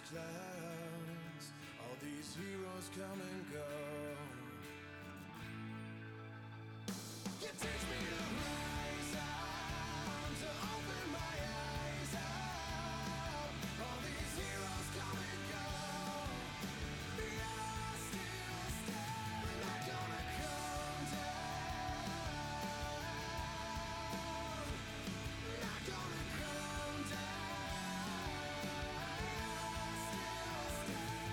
these clouds, all these heroes come and go. You teach me to rise up, to open my eyes up. All these heroes come and go. You're still standing. We're not gonna come down. Not gonna come down. You're still standing.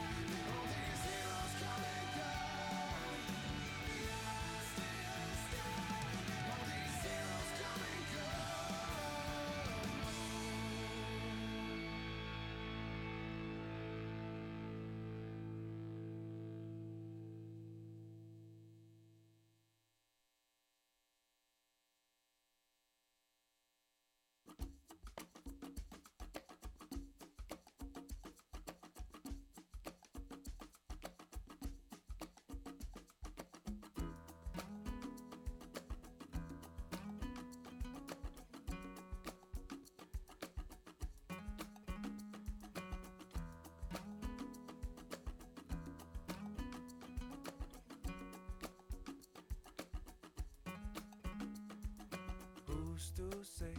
All these heroes come and go. You're still standing. All these heroes come and go. Who's to say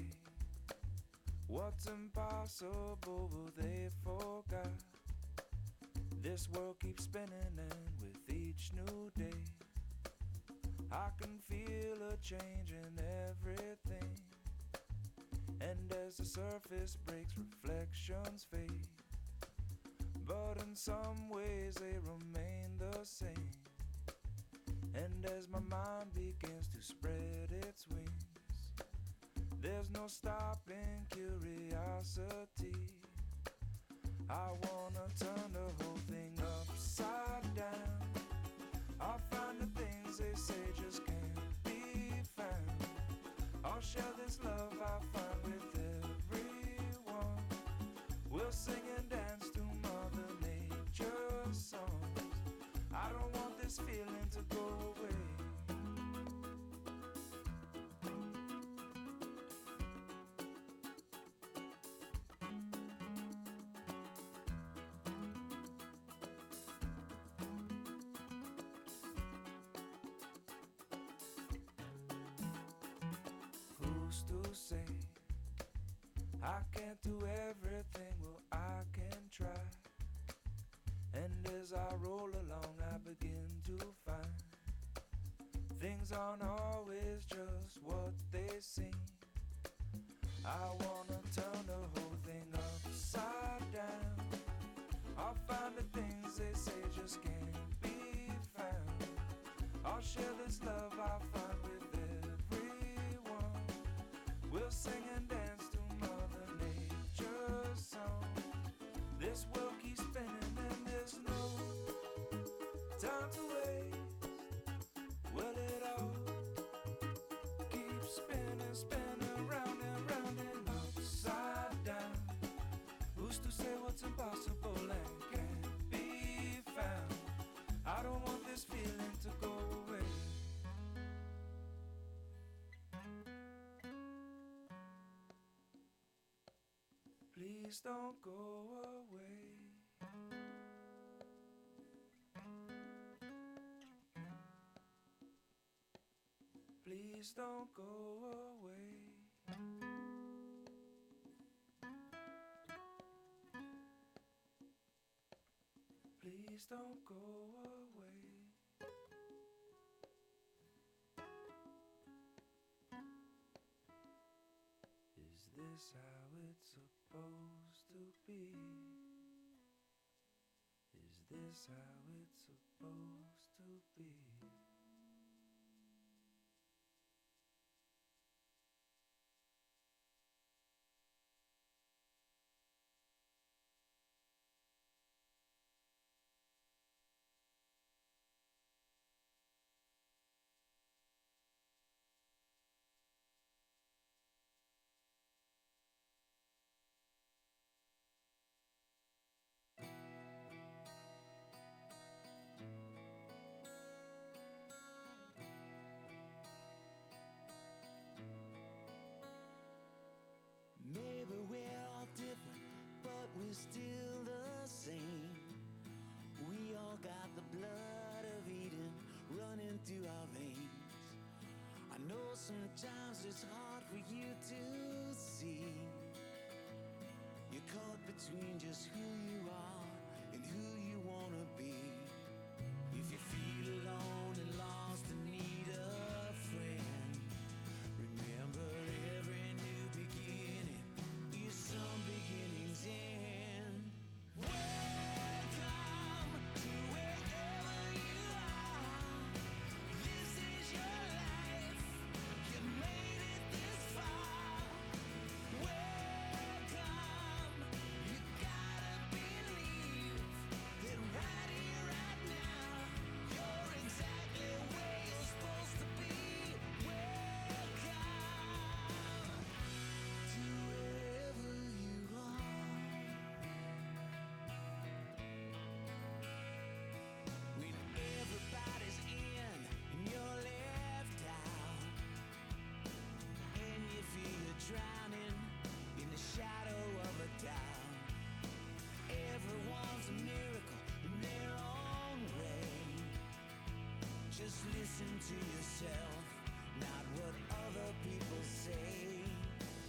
what's impossible? Well, they forgot. This world keeps spinning, and with each new day, I can feel a change in everything. And as the surface breaks, reflections fade, but in some ways they remain the same. And as my mind begins to spread its wings, there's no stopping curiosity. I wanna turn the whole thing upside down. I'll find the things they say just can't be found. I'll share this love I find with everyone. We'll sing and dance to Mother Nature's songs. I don't want this feeling to go away. Who's to say I can't do everything? Well, I can try. And as I roll along, I begin to find things aren't always just what they seem. I wanna turn the whole thing upside down. I'll find the things they say just can't be found. I'll share this love I find with everyone. We'll sing and dance to Mother Nature's song. This world keeps spinning and there's no time to waste. Well, it all keeps spinning, spinning round and round and upside down. Who's to say what's impossible and can't be found? I don't want this feeling to go away. Please don't go away. Please don't go away. Please don't go away. Is this how it's supposed to be? Is this how it's supposed to be? Maybe we're all different, but we're still the same. same. We all got the blood of Eden running through our veins. I know sometimes it's hard for you to see. You're caught between just who you are and who you wanna be. If you feel alone and lost and need a friend, remember every new beginning is some beginning's end. Welcome to wherever you are. This is your life. You made it this far. Welcome. You gotta believe that right here, right now, you're exactly where you're supposed to be. Welcome to wherever you are. When everybody's in and you're left out, and you feel you're drowning in the shadow of a doubt. Everyone's a miracle in their own way. Just listen to yourself, not what other people say.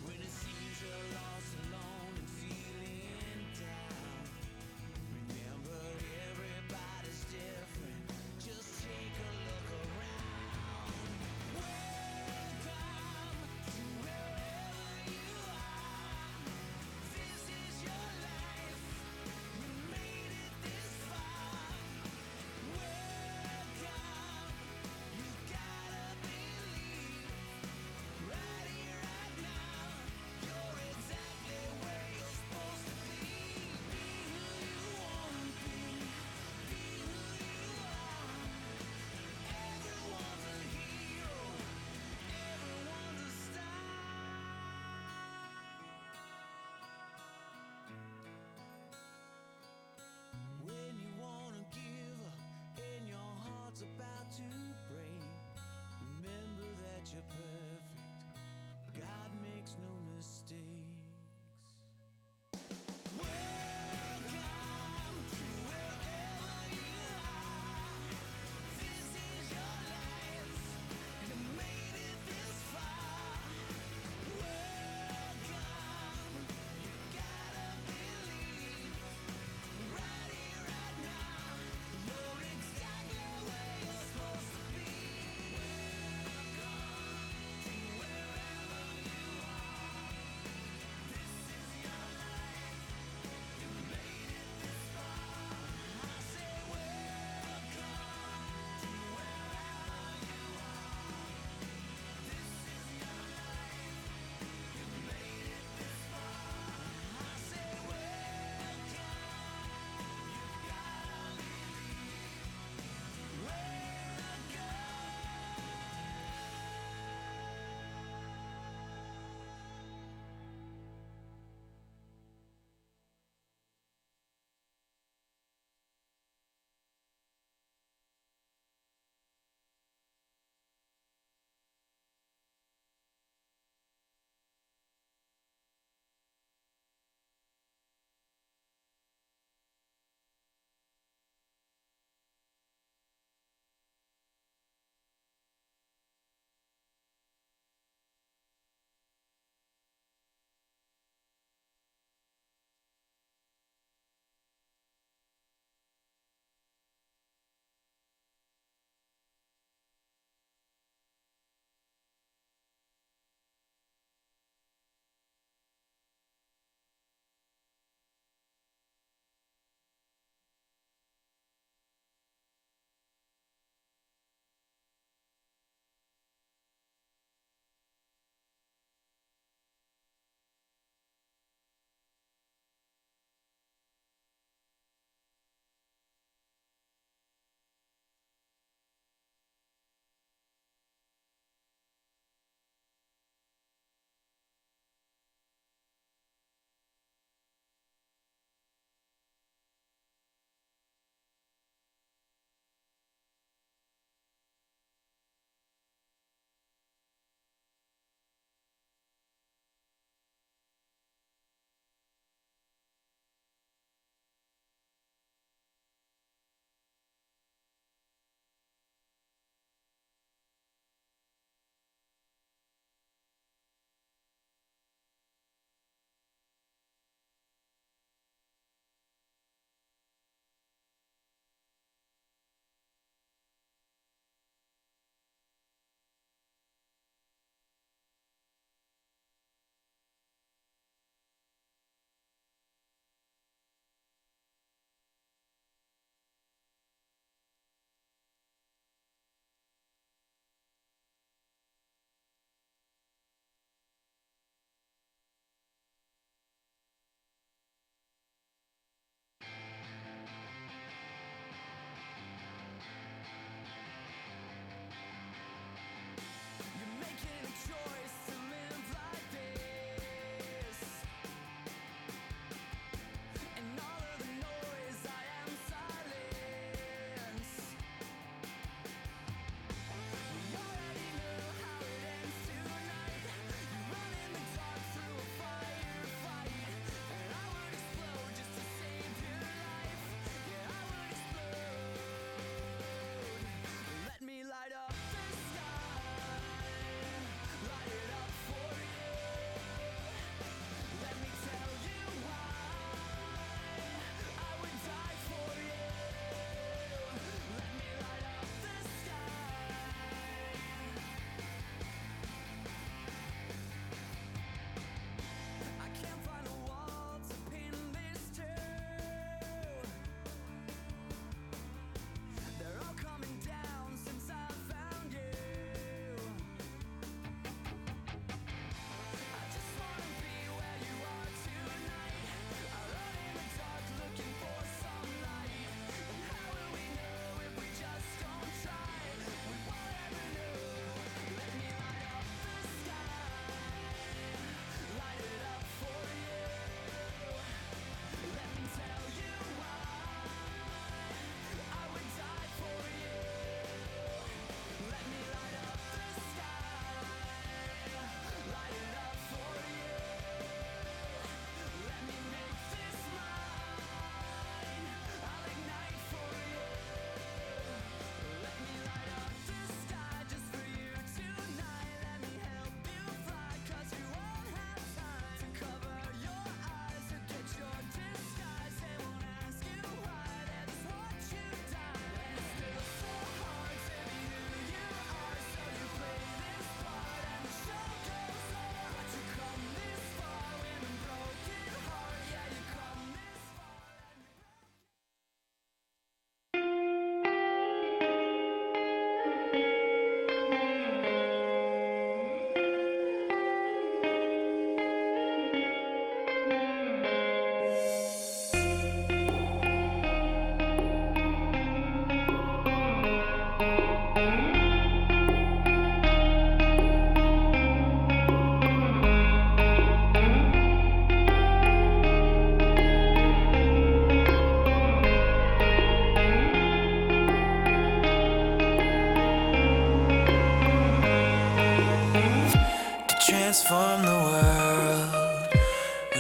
When it seems you're lost, alone, and feeling down, remember everybody's different. Just take a look around. Welcome to wherever you are. This is your life. You made it this far. Welcome. You gotta believe right here,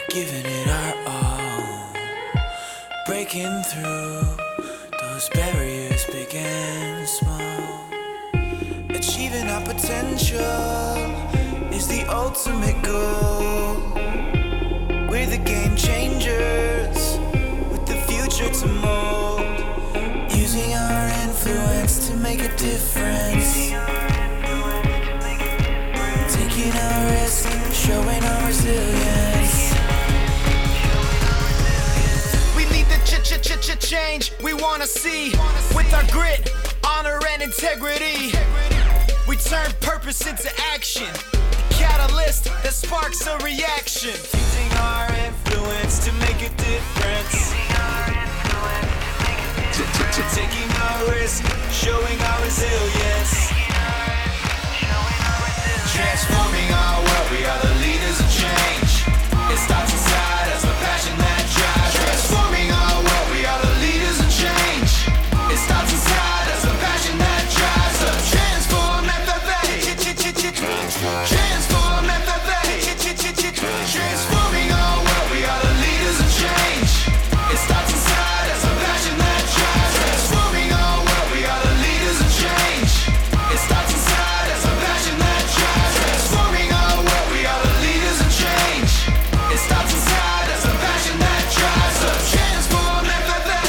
giving it our all, breaking through those barriers big and small. Achieving our potential is the ultimate goal. We're the game changers with the future to mold, using our influence to make a difference, taking our risks and showing our resilience. We need the change we wanna see. With our grit, honor and integrity, we turn purpose into action, a catalyst that sparks a reaction. Using our influence to make a difference, taking our risk, showing our resilience. Transforming our world, we are the leaders of change. It starts inside us, the passion that drives. Transforming our world, we are the leaders of change. It starts inside us, the passion that drives us. Transform FFA. Transform FFA. Transforming our world, we are the leaders of change. It starts inside us, the passion that drives. Transforming our world, we are the leaders of change. It starts inside us, the passion that drives. Transforming our world, we are the leaders of change. It starts inside us, the passion that drives us. Transform FFA.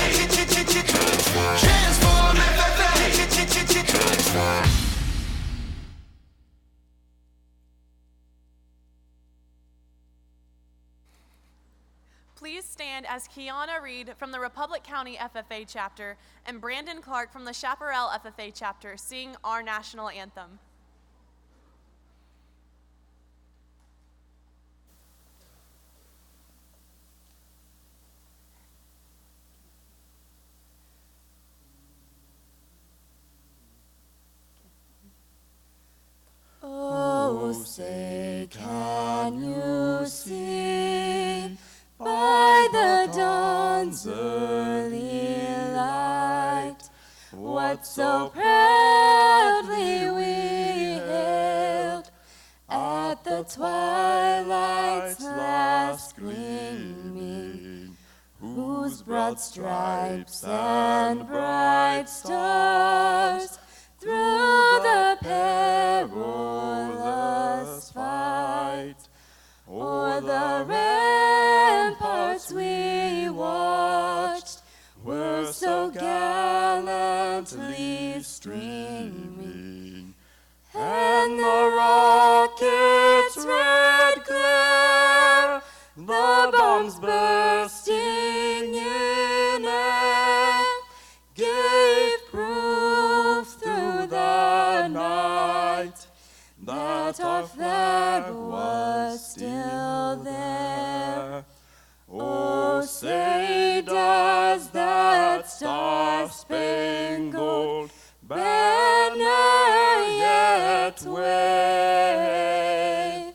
Transform FFA. Please stand as Kiana Reed from the Republic County FFA chapter and Brandon Clark from the Chaparral FFA chapter sing our national anthem. Oh, say, can you see by the dawn's early light what so proudly we hailed at the twilight's last gleaming, whose broad stripes and bright stars through the perilous fight o'er the ramparts we watched were so gallantly streaming, and the rocket's red glare, the bombs bursting in air, gave proof through the night that our flag was still there. Oh, say, does that star-spangled banner yet wave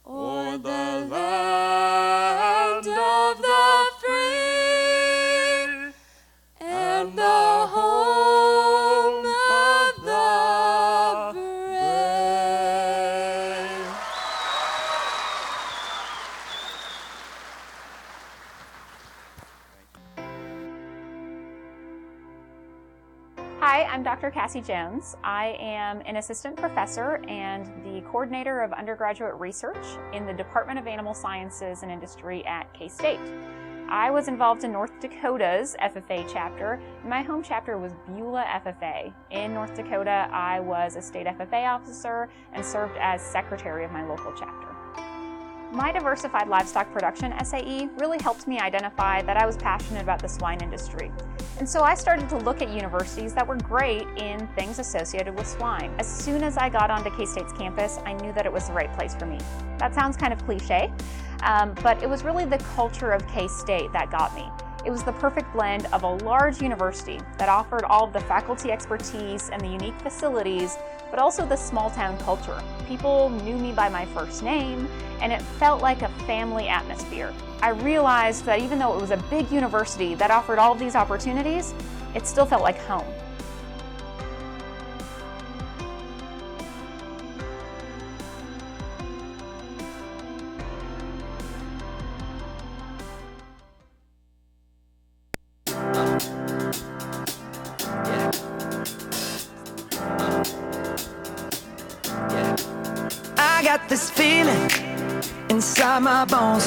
o'er the land of the free and the home of the brave? Hi, I'm Dr. Cassie Jones. I am an assistant professor and the coordinator of undergraduate research in the Department of Animal Sciences and Industry at K-State. I was involved in North Dakota's FFA chapter. My home chapter was Beulah FFA. In North Dakota, I was a state FFA officer and served as secretary of my local chapter. My diversified livestock production SAE really helped me identify that I was passionate about the swine industry. And so I started to look at universities that were great in things associated with swine. As soon as I got onto K-State's campus, I knew that it was the right place for me. That sounds kind of cliche, but it was really the culture of K-State that got me. It was the perfect blend of a large university that offered all of the faculty expertise and the unique facilities, but also the small town culture. People knew me by my first name, and it felt like a family atmosphere. I realized that even though it was a big university that offered all of these opportunities, it still felt like home. this feeling inside my bones.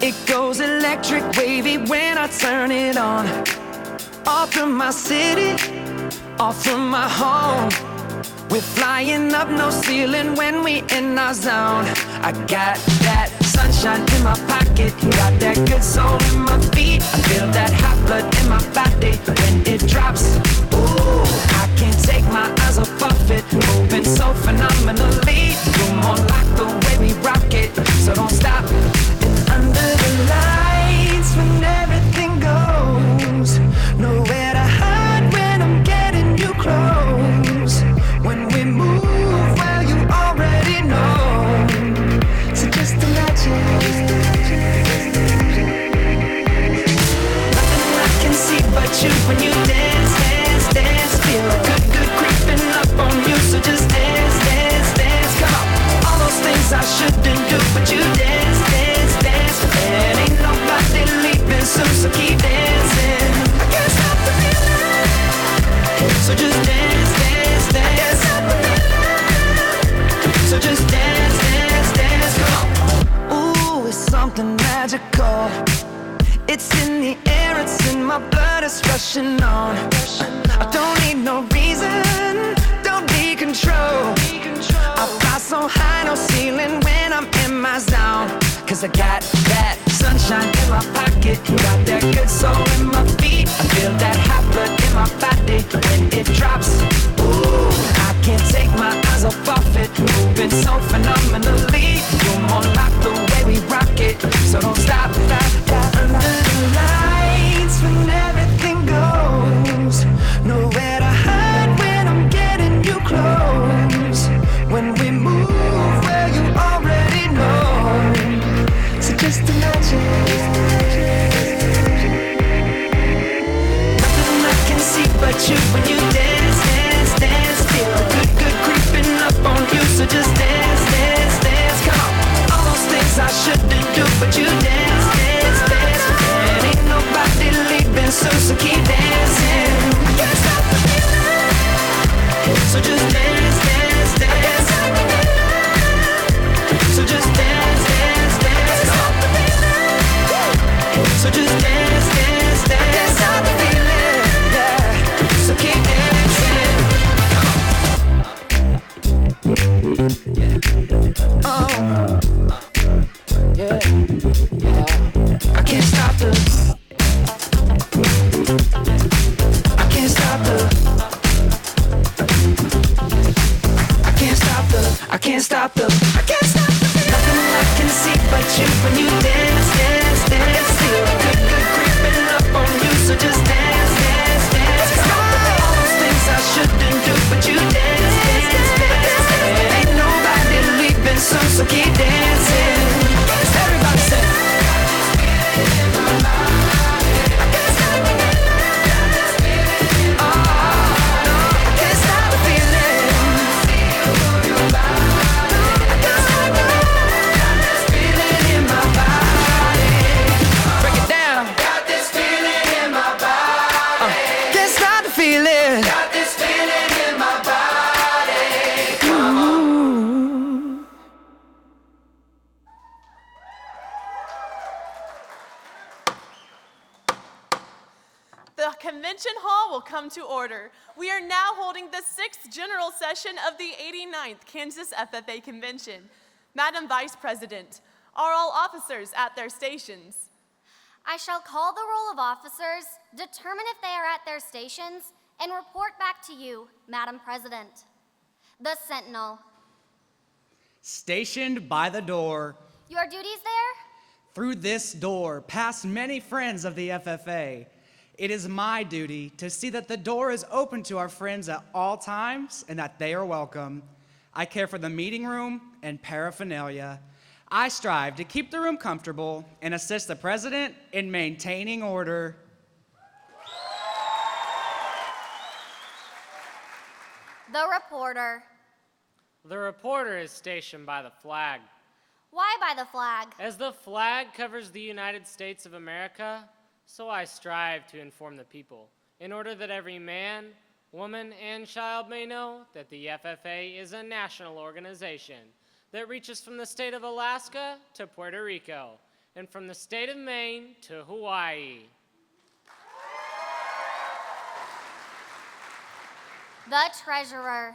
It goes electric wavy when I turn it on. Off from my city, off from my home. We're flying up, no ceiling when we in our zone. I got that sunshine in my pocket, got that good soul in my feet. I feel that hot blood in my body when it drops. Ooh, I can't take my eyes off of it, moving so phenomenally. You're more like the way we rock it, so don't stop. And under the lights when everything goes, nowhere to hide when I'm getting you close. When we move, well, you already know. So just imagine. Nothing I can see but you when you dance, dance, dance. Feel good, good creeping up on you. So just dance, dance, dance. Come on. All those things I shouldn't do, but you dance, dance, dance. And ain't nobody leaving soon, so keep dancing. I can't stop the feeling. So just dance, dance, dance. So just dance, dance, dance, come on. Ooh, it's something magical. It's in the air, it's in my blood, it's rushing on. I don't need no reason, don't need control. I fly so high, no ceiling when I'm in my zone. Cause I got that sunshine in my pocket, got that good soul in my feet. I feel that hot blood in my body when it drops. Ooh, I can't take my eyes off of it, moving so phenomenally. You're more like the way we rock it, so don't stop. Under the lights when everything goes, nowhere to hide when I'm getting you close. When we move, well, you already know. So just imagine. Nothing I can see but you when you dance, dance, dance. Feel good, good creeping up on you. So just dance, dance, dance. Come on. All those things I shouldn't do, but you dance, dance, dance. And ain't nobody leaving soon, so keep dancing. I can't stop the feeling. So just dance, dance, dance. So just dance, dance, dance. Stop the feeling. So just dance, dance, dance. I can't stop the feeling. Yeah. So keep dancing. Oh. Yeah. Yeah. I can't stop the. I can't stop the. I can't stop the. I can't stop the. I can't stop the. Nothing I can see but you when you dance, dance, dance. Feel good, good creeping up on you. So just dance, dance, dance. Come on. All those things I shouldn't do, but you dance, dance, dance. And ain't nobody leaving soon, so keep dancing. Everybody say. The convention hall will come to order. We are now holding the 6th general session of the 89th Kansas FFA Convention. Madam Vice President, are all officers at their stations? I shall call the roll of officers, determine if they are at their stations, and report back to you, Madam President. The Sentinel. Stationed by the door. Your duties there? Through this door, past many friends of the FFA. It is my duty to see that the door is open to our friends at all times and that they are welcome. I care for the meeting room and paraphernalia. I strive to keep the room comfortable and assist the president in maintaining order. The reporter. The reporter is stationed by the flag. Why by the flag? As the flag covers the United States of America, so I strive to inform the people, in order that every man, woman, and child may know that the FFA is a national organization that reaches from the state of Alaska to Puerto Rico and from the state of Maine to Hawaii. The treasurer.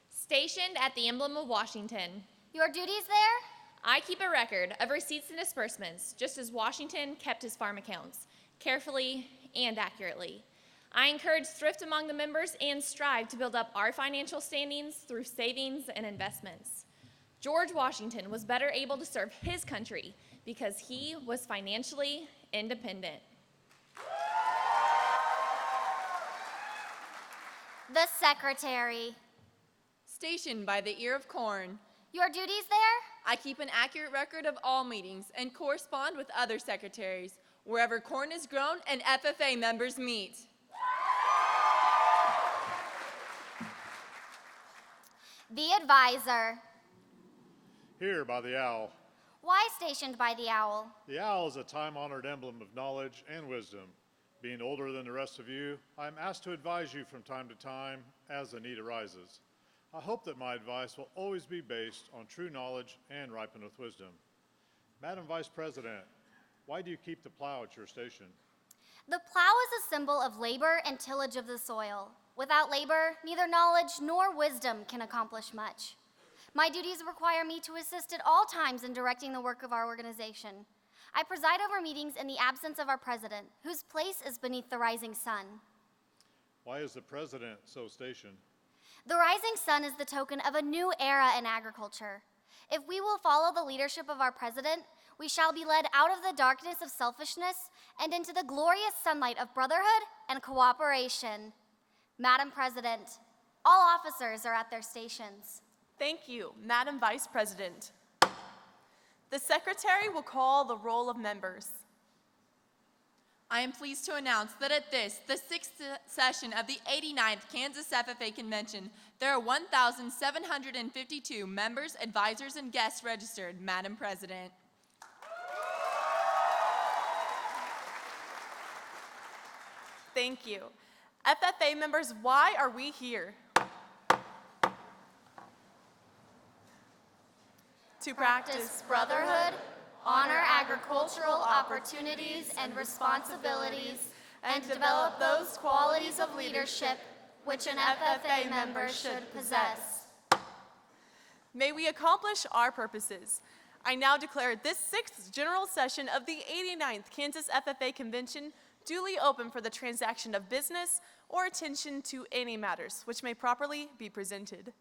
Stationed at the emblem of Washington, Your duties there? I keep a record of receipts and disbursements, just as Washington kept his farm accounts, carefully and accurately. I encourage thrift among the members and strive to build up our financial standings through savings and investments. George Washington was better able to serve his country because he was financially independent. The secretary. Stationed by the ear of corn, Your duties there? I keep an accurate record of all meetings and correspond with other secretaries wherever corn is grown and FFA members meet. The advisor. Here by the owl. Why stationed by the owl? The owl is a time-honored emblem of knowledge and wisdom. Being older than the rest of you, I am asked to advise you from time to time as the need arises. I hope that my advice will always be based on true knowledge and ripen with wisdom. Madam Vice President, why do you keep the plow at your station? The plow is a symbol of labor and tillage of the soil. Without labor, neither knowledge nor wisdom can accomplish much. My duties require me to assist at all times in directing the work of our organization. I preside over meetings in the absence of our president, whose place is beneath the rising sun. Why is the president so stationed? The rising sun is the token of a new era in agriculture. If we will follow the leadership of our president, we shall be led out of the darkness of selfishness and into the glorious sunlight of brotherhood and cooperation. Madam President, all officers are at their stations. Thank you, Madam Vice President. The Secretary will call the roll of members. I am pleased to announce that at this, the 6th session of the 89th Kansas FFA Convention, there are 1,752 members, advisors, and guests registered, Madam President. Thank you. FFA members, why are we here? To practice brotherhood, honor agricultural opportunities and responsibilities, and develop those qualities of leadership which an FFA member should possess. May we accomplish our purposes. I now declare this 6th General Session of the 89th Kansas FFA Convention duly open for the transaction of business or attention to any matters which may properly be presented.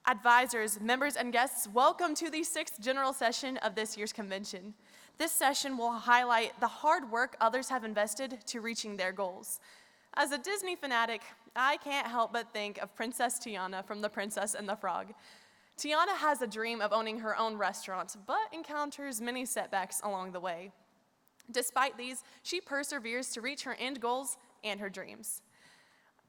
Advisors, members, and guests, welcome to the 6th General Session of this year's convention. This session will highlight the hard work others have invested to reaching their goals. As a Disney fanatic, I can't help but think of Princess Tiana from The Princess and the Frog. Tiana has a dream of owning her own restaurant, but encounters many setbacks along the way. Despite these, she perseveres to reach her end goals and her dreams.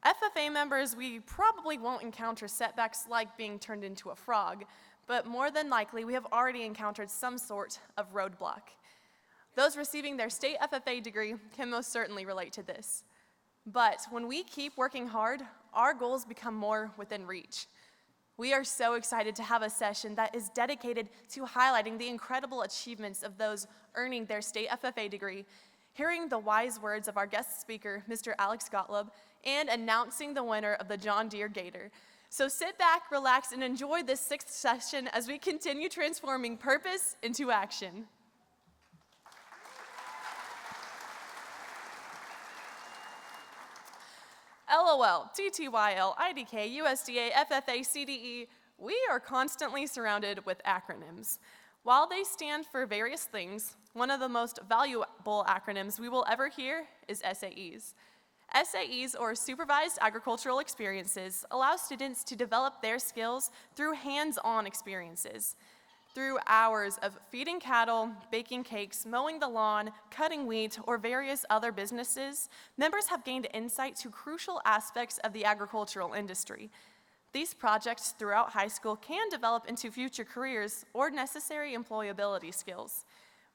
FFA members, we probably won't encounter setbacks like being turned into a frog, but more than likely we have already encountered some sort of roadblock. Those receiving their state FFA degree can most certainly relate to this. But when we keep working hard, our goals become more within reach. We are so excited to have a session that is dedicated to highlighting the incredible achievements of those earning their state FFA degree, hearing the wise words of our guest speaker, Mr. Alex Gottlieb, and announcing the winner of the John Deere Gator. So sit back, relax, and enjoy this 6th session as we continue transforming purpose into action. LOL, TTYL, IDK, USDA, FFA, CDE, we are constantly surrounded with acronyms. While they stand for various things, one of the most valuable acronyms we will ever hear is SAEs. SAEs, or Supervised Agricultural Experiences, allow students to develop their skills through hands-on experiences. Through hours of feeding cattle, baking cakes, mowing the lawn, cutting wheat, or various other businesses, members have gained insight to crucial aspects of the agricultural industry. These projects throughout high school can develop into future careers or necessary employability skills.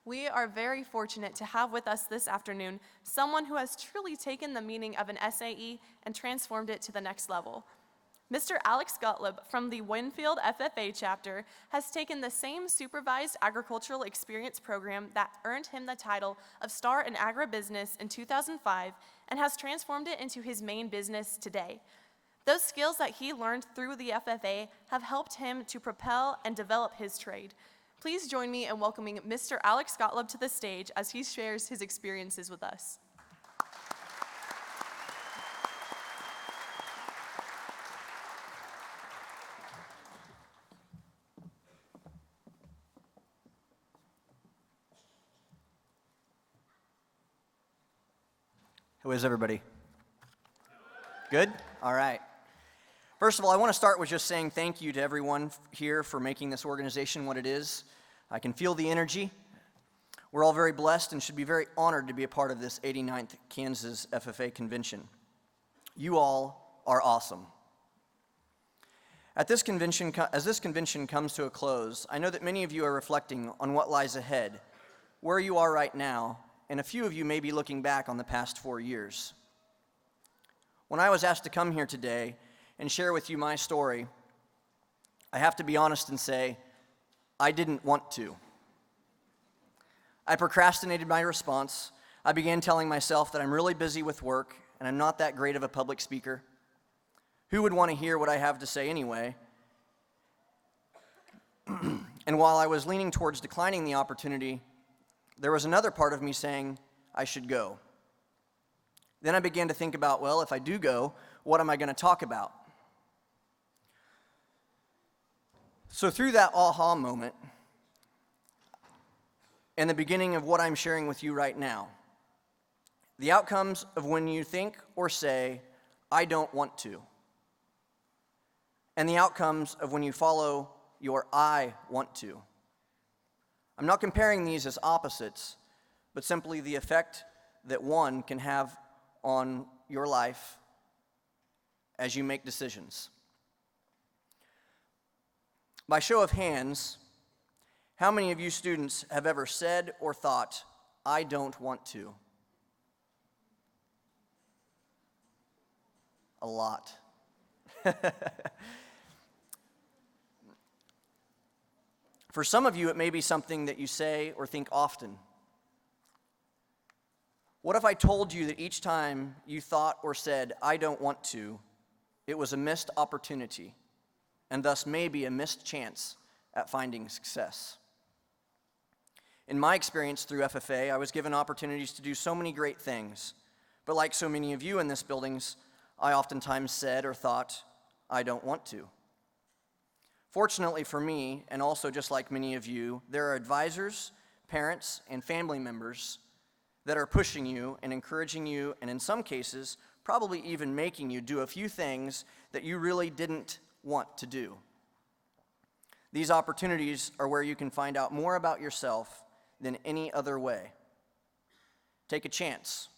We are very fortunate to have with us this afternoon someone who has truly taken the meaning of an SAE and transformed it to the next level. Mr. Alex Gottlieb from the Winfield FFA chapter has taken the same supervised agricultural experience program that earned him the title of Star in Agribusiness in 2005 and has transformed it into his main business today. Those skills that he learned through the FFA have helped him to propel and develop his trade. Please join me in welcoming Mr. Alex Gottlieb to the stage as he shares his experiences with us. How is everybody? Good? All right. First of all, I want to start with just saying thank you to everyone here for making this organization what it is. I can feel the energy. We're all very blessed and should be very honored to be a part of this 89th Kansas FFA convention. You all are awesome. As this convention comes to a close, I know that many of you are reflecting on what lies ahead, where you are right now, and a few of you may be looking back on the past 4 years. When I was asked to come here today and share with you my story, I have to be honest and say, I didn't want to. I procrastinated my response. I began telling myself that I'm really busy with work and I'm not that great of a public speaker. Who would want to hear what I have to say anyway? And while I was leaning towards declining the opportunity, there was another part of me saying I should go. Then I began to think about, well, if I do go, what am I going to talk about? So through that aha moment, and the beginning of what I'm sharing with you right now, the outcomes of when you think or say, I don't want to, and the outcomes of when you follow your I want to. I'm not comparing these as opposites, but simply the effect that one can have on your life as you make decisions. By show of hands, how many of you students have ever said or thought, I don't want to? A lot. For some of you, it may be something that you say or think often. What if I told you that each time you thought or said, I don't want to, it was a missed opportunity, and thus maybe a missed chance at finding success? In my experience through FFA, I was given opportunities to do so many great things, but like so many of you in this building, I oftentimes said or thought, I don't want to. Fortunately for me, and also just like many of you, there are advisors, parents, and family members that are pushing you and encouraging you, and in some cases, probably even making you do a few things that you really didn't want to do. These opportunities are where you can find out more about yourself than any other way. Take a chance,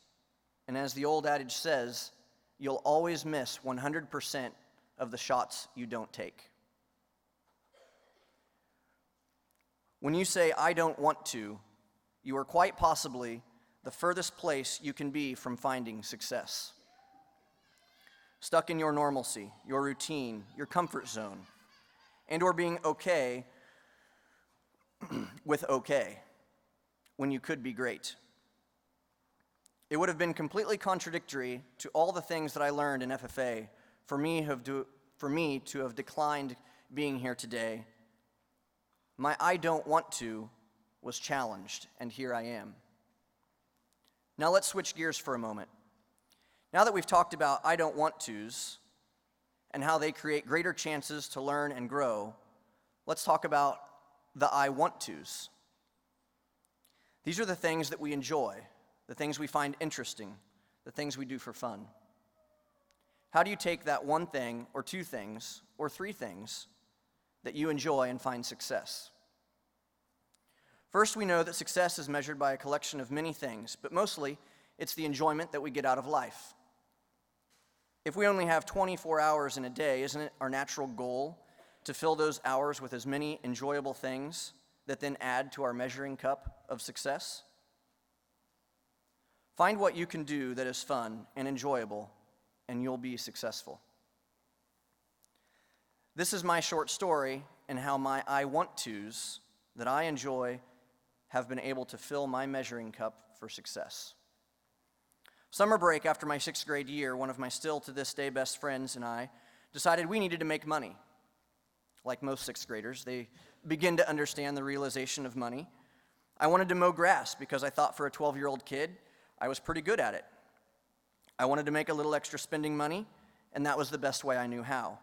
and as the old adage says, you'll always miss 100% of the shots you don't take. When you say, I don't want to, you are quite possibly the furthest place you can be from finding success. Stuck in your normalcy, your routine, your comfort zone, and or being okay with okay when you could be great. It would have been completely contradictory to all the things that I learned in FFA for me to have declined being here today. My I don't want to was challenged, and here I am. Now let's switch gears for a moment. Now that we've talked about I don't want tos and how they create greater chances to learn and grow, let's talk about the I want tos. These are the things that we enjoy, the things we find interesting, the things we do for fun. How do you take that one thing or two things or three things that you enjoy and find success? First, we know that success is measured by a collection of many things, but mostly it's the enjoyment that we get out of life. If we only have 24 hours in a day, isn't it our natural goal to fill those hours with as many enjoyable things that then add to our measuring cup of success? Find what you can do that is fun and enjoyable, and you'll be successful. This is my short story and how my I want tos that I enjoy have been able to fill my measuring cup for success. Summer break after my 6th grade year, one of my still to this day best friends and I decided we needed to make money. Like most 6th graders, they begin to understand the realization of money. I wanted to mow grass because I thought for a 12-year-old kid, I was pretty good at it. I wanted to make a little extra spending money, and that was the best way I knew how.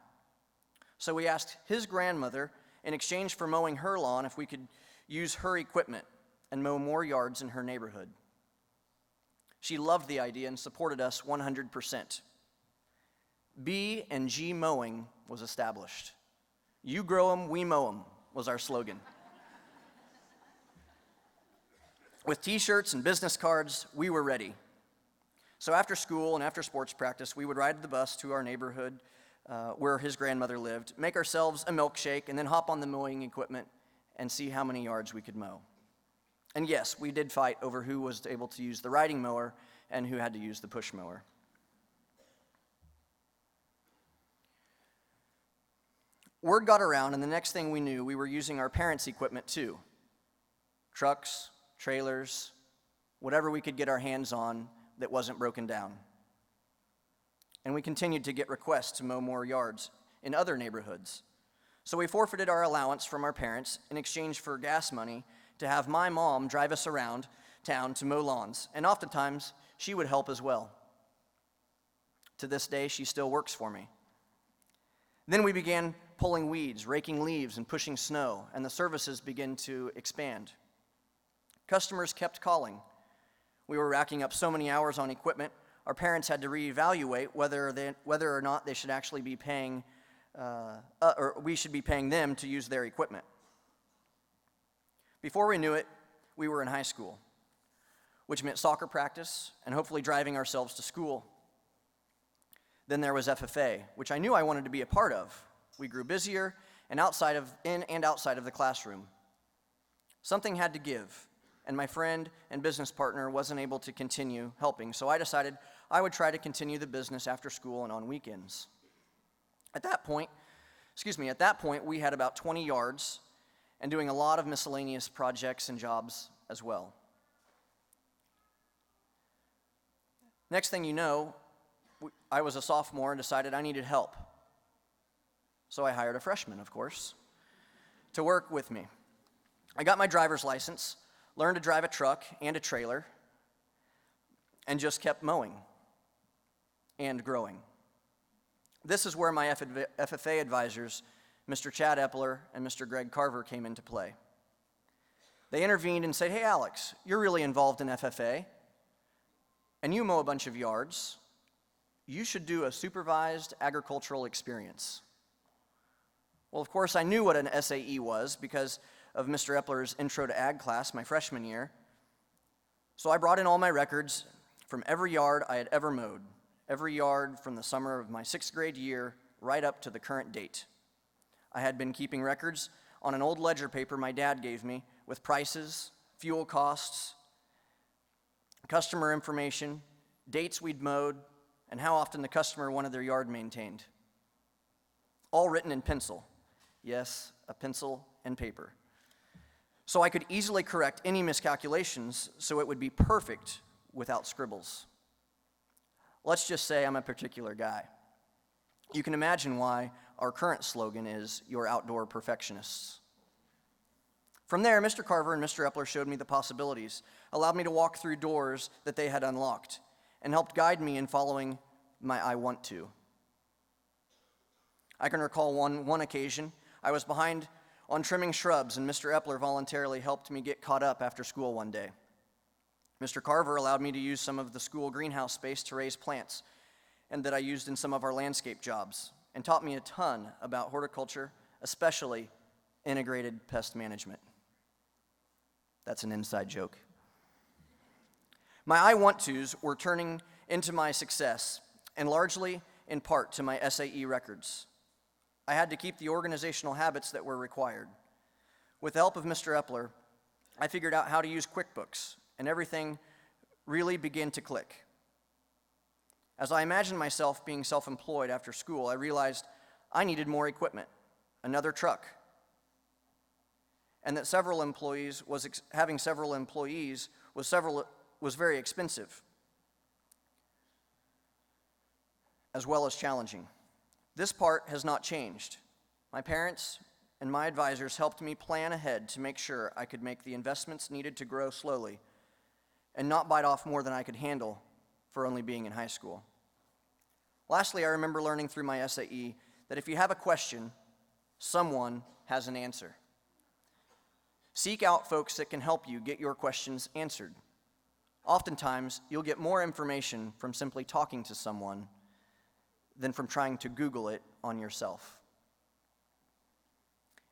So we asked his grandmother, in exchange for mowing her lawn, if we could use her equipment and mow more yards in her neighborhood. She loved the idea and supported us 100%. B and G Mowing was established. You grow 'em, we mow 'em was our slogan. With t-shirts and business cards, we were ready. So after school and after sports practice, we would ride the bus to our neighborhood where his grandmother lived, make ourselves a milkshake, and then hop on the mowing equipment and see how many yards we could mow. And yes, we did fight over who was able to use the riding mower and who had to use the push mower. Word got around, and the next thing we knew, we were using our parents' equipment too. Trucks, trailers, whatever we could get our hands on that wasn't broken down. And we continued to get requests to mow more yards in other neighborhoods. So we forfeited our allowance from our parents in exchange for gas money to have my mom drive us around town to mow lawns, and oftentimes she would help as well. To this day, she still works for me. Then we began pulling weeds, raking leaves, and pushing snow, and the services began to expand. Customers kept calling. We were racking up so many hours on equipment, our parents had to reevaluate whether or not they should actually be paying, or we should be paying them to use their equipment. Before we knew it, we were in high school, which meant soccer practice and hopefully driving ourselves to school. Then there was FFA, which I knew I wanted to be a part of. We grew busier and in and outside of the classroom. Something had to give, and my friend and business partner wasn't able to continue helping, so I decided I would try to continue the business after school and on weekends. At that point, we had about 20 yards and doing a lot of miscellaneous projects and jobs as well. Next thing you know, I was a sophomore and decided I needed help. So I hired a freshman, of course, to work with me. I got my driver's license, learned to drive a truck and a trailer, and just kept mowing and growing. This is where my FFA advisors, Mr. Chad Epler and Mr. Greg Carver, came into play. They intervened and said, "Hey, Alex, you're really involved in FFA, and you mow a bunch of yards. You should do a supervised agricultural experience." Well, of course, I knew what an SAE was because of Mr. Epler's Intro to Ag class my freshman year. So I brought in all my records from every yard I had ever mowed, every yard from the summer of my 6th grade year right up to the current date. I had been keeping records on an old ledger paper my dad gave me with prices, fuel costs, customer information, dates we'd mowed, and how often the customer wanted their yard maintained. All written in pencil. Yes, a pencil and paper. So I could easily correct any miscalculations so it would be perfect without scribbles. Let's just say I'm a particular guy. You can imagine why our current slogan is, "You're outdoor perfectionists." From there, Mr. Carver and Mr. Epler showed me the possibilities, allowed me to walk through doors that they had unlocked, and helped guide me in following my I want to. I can recall one occasion, I was behind on trimming shrubs, and Mr. Epler voluntarily helped me get caught up after school one day. Mr. Carver allowed me to use some of the school greenhouse space to raise plants, and that I used in some of our landscape jobs, and taught me a ton about horticulture, especially integrated pest management. That's an inside joke. My I want tos were turning into my success, and largely in part to my SAE records. I had to keep the organizational habits that were required. With the help of Mr. Epler, I figured out how to use QuickBooks, and everything really began to click. As I imagined myself being self-employed after school, I realized I needed more equipment another truck, and that having several employees was very expensive, as well as challenging. This part has not changed. My parents and my advisors helped me plan ahead to make sure I could make the investments needed to grow slowly and not bite off more than I could handle for only being in high school. Lastly, I remember learning through my SAE that if you have a question, someone has an answer. Seek out folks that can help you get your questions answered. Oftentimes, you'll get more information from simply talking to someone than from trying to Google it on yourself.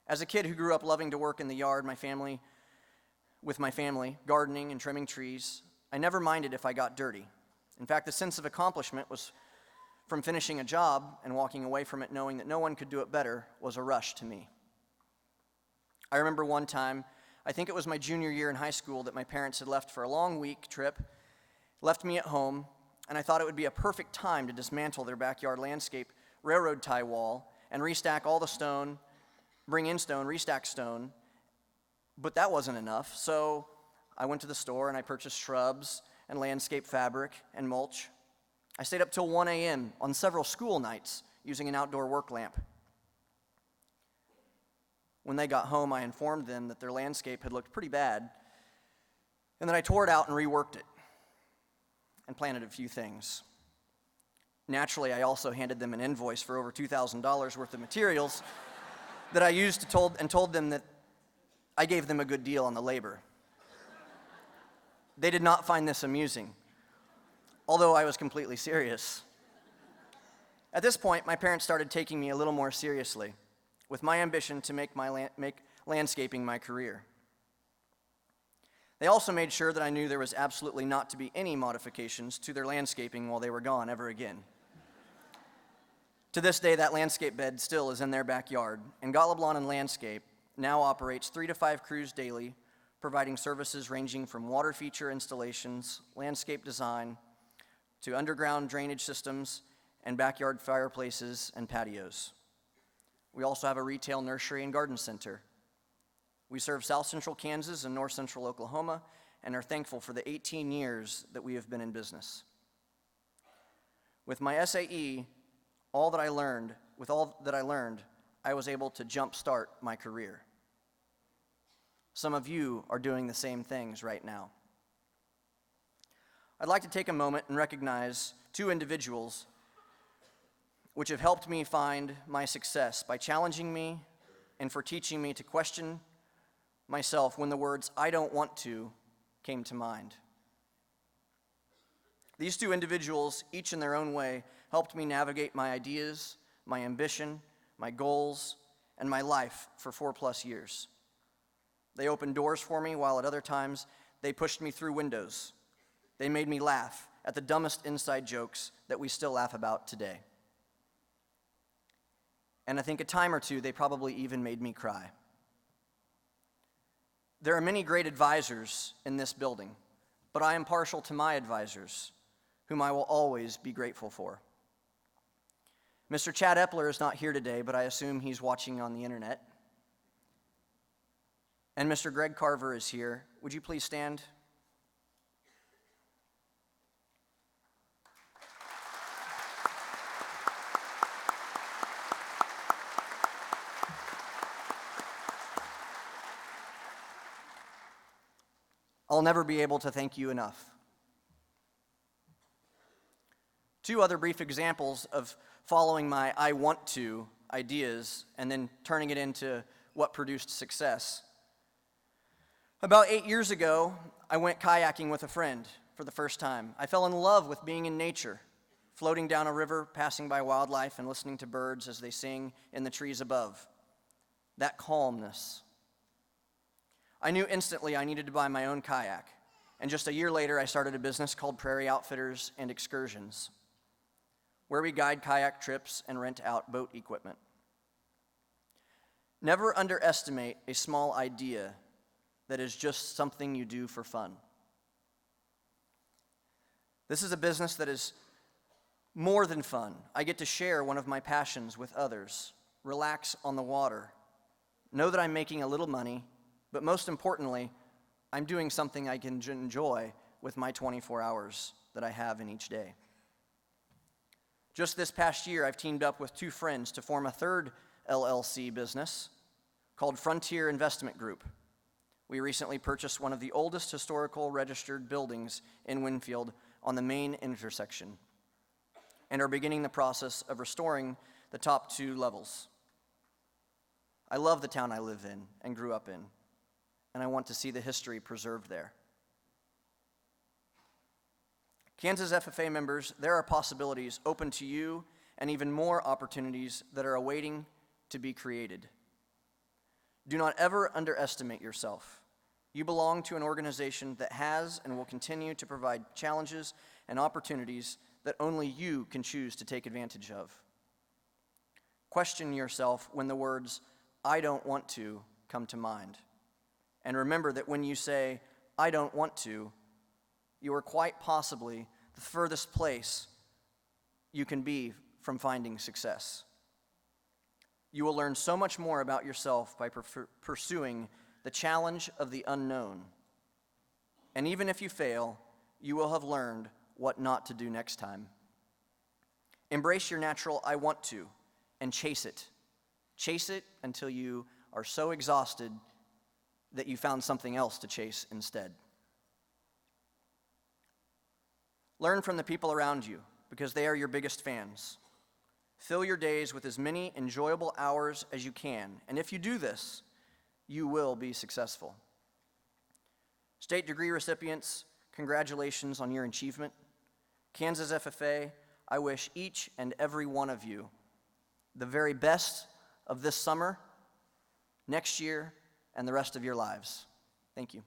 As a kid who grew up loving to work in the yard, with my family, gardening and trimming trees, I never minded if I got dirty. In fact, the sense of accomplishment was from finishing a job and walking away from it knowing that no one could do it better was a rush to me. I remember one time, I think it was my junior year in high school, that my parents had left for a long week trip, left me at home, and I thought it would be a perfect time to dismantle their backyard landscape railroad tie wall and restack all the stone, bring in stone, restack stone. But that wasn't enough, so I went to the store and I purchased shrubs and landscape fabric and mulch. I stayed up till 1 a.m. on several school nights using an outdoor work lamp. When they got home, I informed them that their landscape had looked pretty bad and that I tore it out and reworked it and planted a few things. Naturally, I also handed them an invoice for over $2,000 worth of materials that I used and told them that I gave them a good deal on the labor. They did not find this amusing, although I was completely serious. At this point, my parents started taking me a little more seriously, with my ambition to make landscaping my career. They also made sure that I knew there was absolutely not to be any modifications to their landscaping while they were gone ever again. To this day, that landscape bed still is in their backyard, and Gottlieb and Landscape now operates 3 to 5 crews daily, providing services ranging from water feature installations, landscape design, to underground drainage systems, and backyard fireplaces and patios. We also have a retail nursery and garden center. We serve South Central Kansas and North Central Oklahoma and are thankful for the 18 years that we have been in business. With my SAE, all that I learned, I was able to jumpstart my career. Some of you are doing the same things right now. I'd like to take a moment and recognize 2 individuals which have helped me find my success by challenging me and for teaching me to question myself when the words "I don't want to" came to mind. These 2 individuals, each in their own way, helped me navigate my ideas, my ambition, my goals, and my life for 4+ years. They opened doors for me, while at other times they pushed me through windows. They made me laugh at the dumbest inside jokes that we still laugh about today. And I think a time or 2, they probably even made me cry. There are many great advisors in this building, but I am partial to my advisors, whom I will always be grateful for. Mr. Chad Epler is not here today, but I assume he's watching on the internet. And Mr. Greg Carver is here. Would you please stand? I'll never be able to thank you enough. 2 other brief examples of following my "I want to" ideas and then turning it into what produced success. About 8 years ago, I went kayaking with a friend for the first time. I fell in love with being in nature, floating down a river, passing by wildlife, and listening to birds as they sing in the trees above. That calmness. I knew instantly I needed to buy my own kayak, and just a year later, I started a business called Prairie Outfitters and Excursions, where we guide kayak trips and rent out boat equipment. Never underestimate a small idea that is just something you do for fun. This is a business that is more than fun. I get to share one of my passions with others. relax on the water, know that I'm making a little money, but most importantly, I'm doing something I can enjoy with my 24 hours that I have in each day. Just this past year, I've teamed up with 2 friends to form a third LLC business called Frontier Investment Group. We recently purchased one of the oldest historical registered buildings in Winfield on the main intersection and are beginning the process of restoring the top 2 levels. I love the town I live in and grew up in, and I want to see the history preserved there. Kansas FFA members, there are possibilities open to you and even more opportunities that are awaiting to be created. Do not ever underestimate yourself. You belong to an organization that has and will continue to provide challenges and opportunities that only you can choose to take advantage of. Question yourself when the words, "I don't want to," come to mind. And remember that when you say, "I don't want to," you are quite possibly the furthest place you can be from finding success. You will learn so much more about yourself by pursuing the challenge of the unknown. And even if you fail, you will have learned what not to do next time. Embrace your natural "I want to" and chase it. Chase it until you are so exhausted that you found something else to chase instead. Learn from the people around you because they are your biggest fans. Fill your days with as many enjoyable hours as you can, and if you do this, you will be successful. State degree recipients, congratulations on your achievement. Kansas FFA, I wish each and every one of you the very best of this summer, next year, and the rest of your lives. Thank you.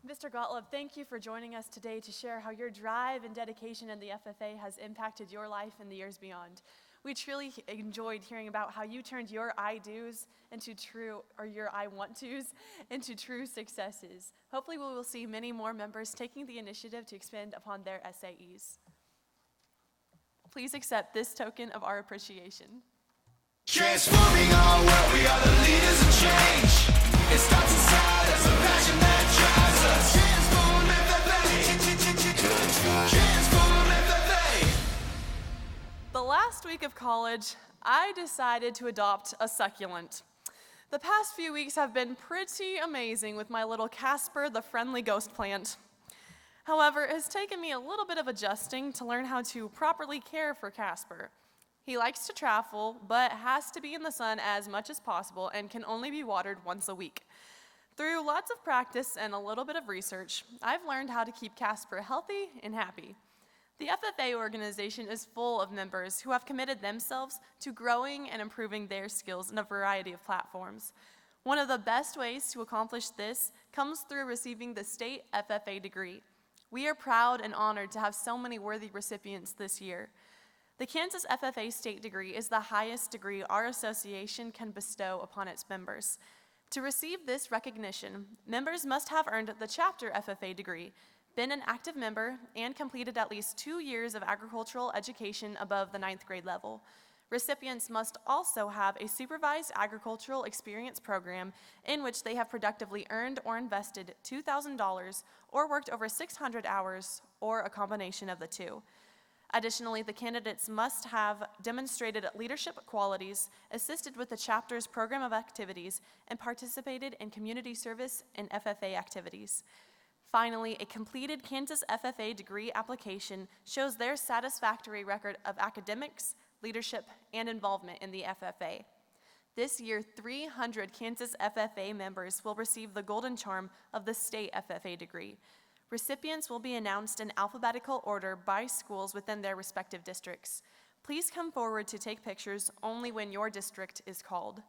Mr. Gottlieb, thank you for joining us today to share how your drive and dedication in the FFA has impacted your life in the years beyond. We truly enjoyed hearing about how you turned your I do's into true, or your I want to's into true successes. Hopefully we will see many more members taking the initiative to expand upon their SAEs. Please accept this token of our appreciation. Transforming our world, we are the leaders of change. It starts inside us, a passion that drives us. Transform FFA. Transform FFA. The last week of college, I decided to adopt a succulent. The past few weeks have been pretty amazing with my little Casper the friendly ghost plant. However, it has taken me a little bit of adjusting to learn how to properly care for Casper. He likes to travel, but has to be in the sun as much as possible and can only be watered once a week. Through lots of practice and a little bit of research, I've learned how to keep Casper healthy and happy. The FFA organization is full of members who have committed themselves to growing and improving their skills in a variety of platforms. One of the best ways to accomplish this comes through receiving the state FFA degree. We are proud and honored to have so many worthy recipients this year. The Kansas FFA state degree is the highest degree our association can bestow upon its members. To receive this recognition, members must have earned the chapter FFA degree, been an active member, and completed at least 2 years of agricultural education above the 9th grade level. Recipients must also have a supervised agricultural experience program in which they have productively earned or invested $2,000 or worked over 600 hours, or a combination of the two. Additionally, the candidates must have demonstrated leadership qualities, assisted with the chapter's program of activities, and participated in community service and FFA activities. Finally, a completed Kansas FFA degree application shows their satisfactory record of academics, leadership, and involvement in the FFA. This year, 300 Kansas FFA members will receive the golden charm of the state FFA degree. Recipients will be announced in alphabetical order by schools within their respective districts. Please come forward to take pictures only when your district is called.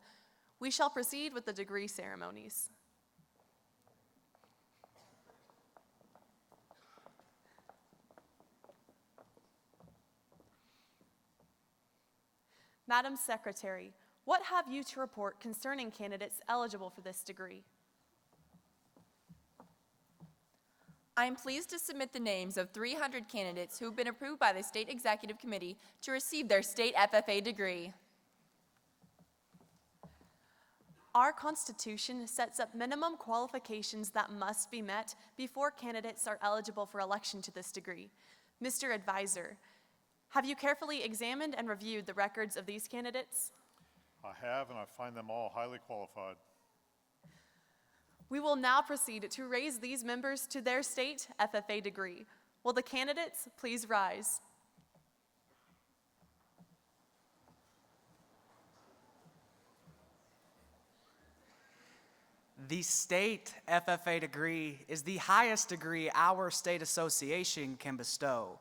We shall proceed with the degree ceremonies. Madam Secretary, What have you to report concerning candidates eligible for this degree? I am pleased to submit the names of 300 candidates who have been approved by the State Executive Committee to receive their state FFA degree. Our Constitution sets up minimum qualifications that must be met before candidates are eligible for election to this degree. Mr. Advisor, have you carefully examined and reviewed the records of these candidates? I have, and I find them all highly qualified. We will now proceed to raise these members to their state FFA degree. Will the candidates please rise? The state FFA degree is the highest degree our state association can bestow.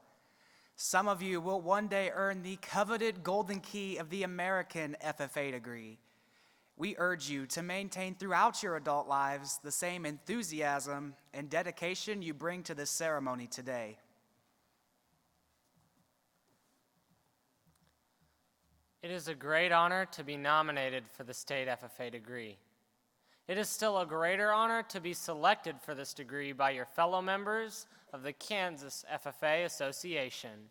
Some of you will one day earn the coveted golden key of the American FFA degree. We urge you to maintain throughout your adult lives the same enthusiasm and dedication you bring to this ceremony today. It is a great honor to be nominated for the state FFA degree. It is still a greater honor to be selected for this degree by your fellow members of the Kansas FFA Association.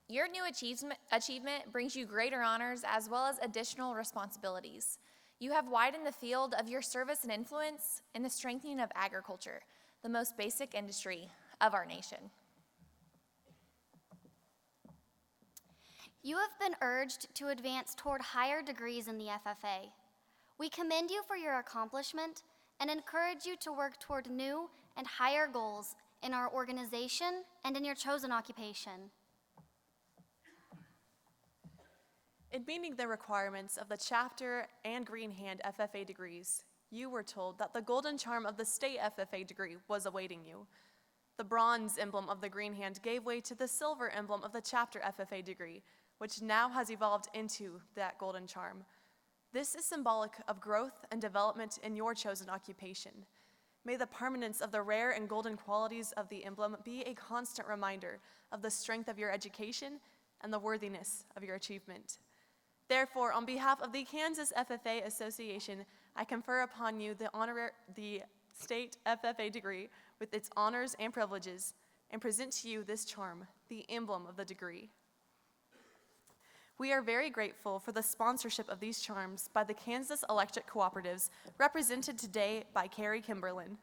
Your new achievement brings you greater honors as well as additional responsibilities. You have widened the field of your service and influence in the strengthening of agriculture, the most basic industry of our nation. You have been urged to advance toward higher degrees in the FFA. We commend you for your accomplishment and encourage you to work toward new and higher goals in our organization and in your chosen occupation. In meeting the requirements of the chapter and green hand FFA degrees, you were told that the golden charm of the state FFA degree was awaiting you. The bronze emblem of the green hand gave way to the silver emblem of the chapter FFA degree, which now has evolved into that golden charm. This is symbolic of growth and development in your chosen occupation. May the permanence of the rare and golden qualities of the emblem be a constant reminder of the strength of your education and the worthiness of your achievement. Therefore, on behalf of the Kansas FFA Association, I confer upon you the state FFA degree with its honors and privileges, and present to you this charm, the emblem of the degree. We are very grateful for the sponsorship of these charms by the Kansas Electric Cooperatives, represented today by Carrie Kimberlin.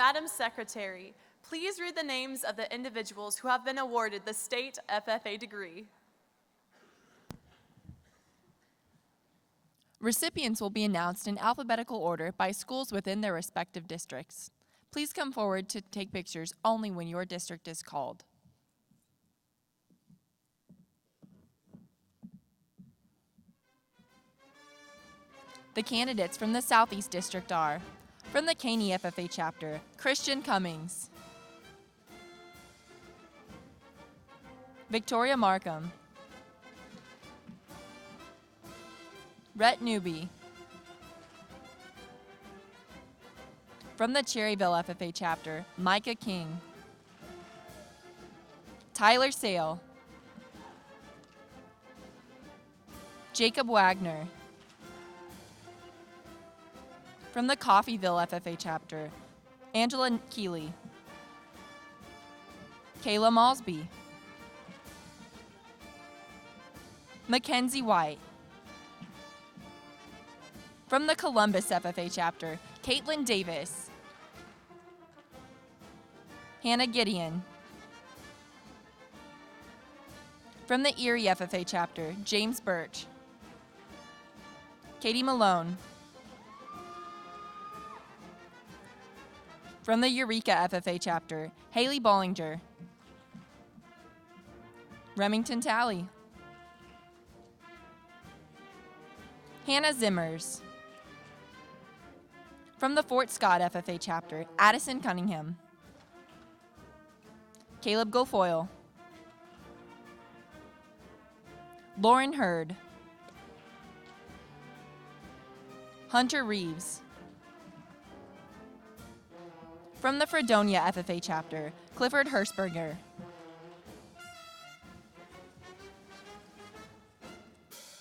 Madam Secretary, please read the names of the individuals who have been awarded the state FFA degree. Recipients will be announced in alphabetical order by schools within their respective districts. Please come forward to take pictures only when your district is called. The candidates from the Southeast District are, from the Caney FFA chapter, Christian Cummings, Victoria Markham, Rhett Newby, from the Cherryville FFA chapter, Micah King, Tyler Sale, Jacob Wagner, from the Coffeyville FFA chapter, Angela Keeley, Kayla Malsby, Mackenzie White, from the Columbus FFA chapter, Caitlin Davis, Hannah Gideon, from the Erie FFA chapter, James Birch, Katie Malone, from the Eureka FFA chapter, Haley Bollinger, Remington Talley, Hannah Zimmers, from the Fort Scott FFA chapter, Addison Cunningham, Caleb Guilfoyle, Lauren Hurd, Hunter Reeves, from the Fredonia FFA chapter, Clifford Hirschberger,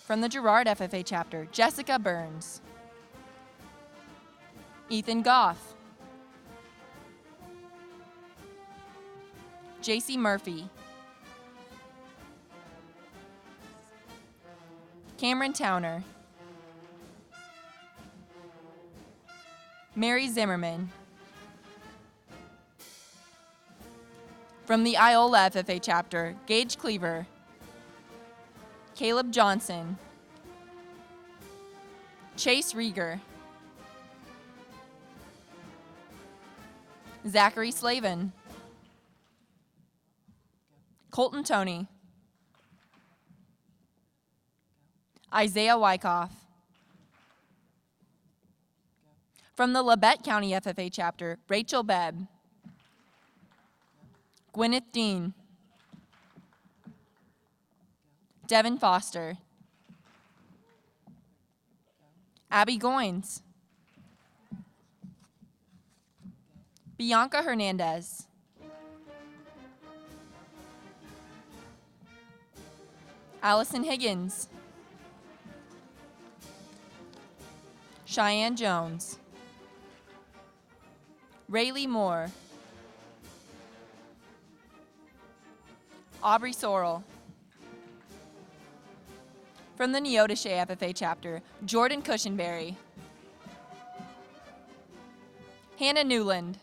from the Girard FFA chapter, Jessica Burns, Ethan Goff, JC Murphy, Cameron Towner, Mary Zimmerman, from the Iola FFA chapter, Gage Cleaver, Caleb Johnson, Chase Rieger, Zachary Slavin, Colton Toney, Isaiah Wyckoff, from the Labette County FFA chapter, Rachel Bebb, Gwyneth Dean, Devin Foster, Abby Goins, Bianca Hernandez, Allison Higgins, Cheyenne Jones, Rayleigh Moore, Aubrey Sorrell, from the Neodesha FFA chapter, Jordan Cushenberry, Hannah Newland,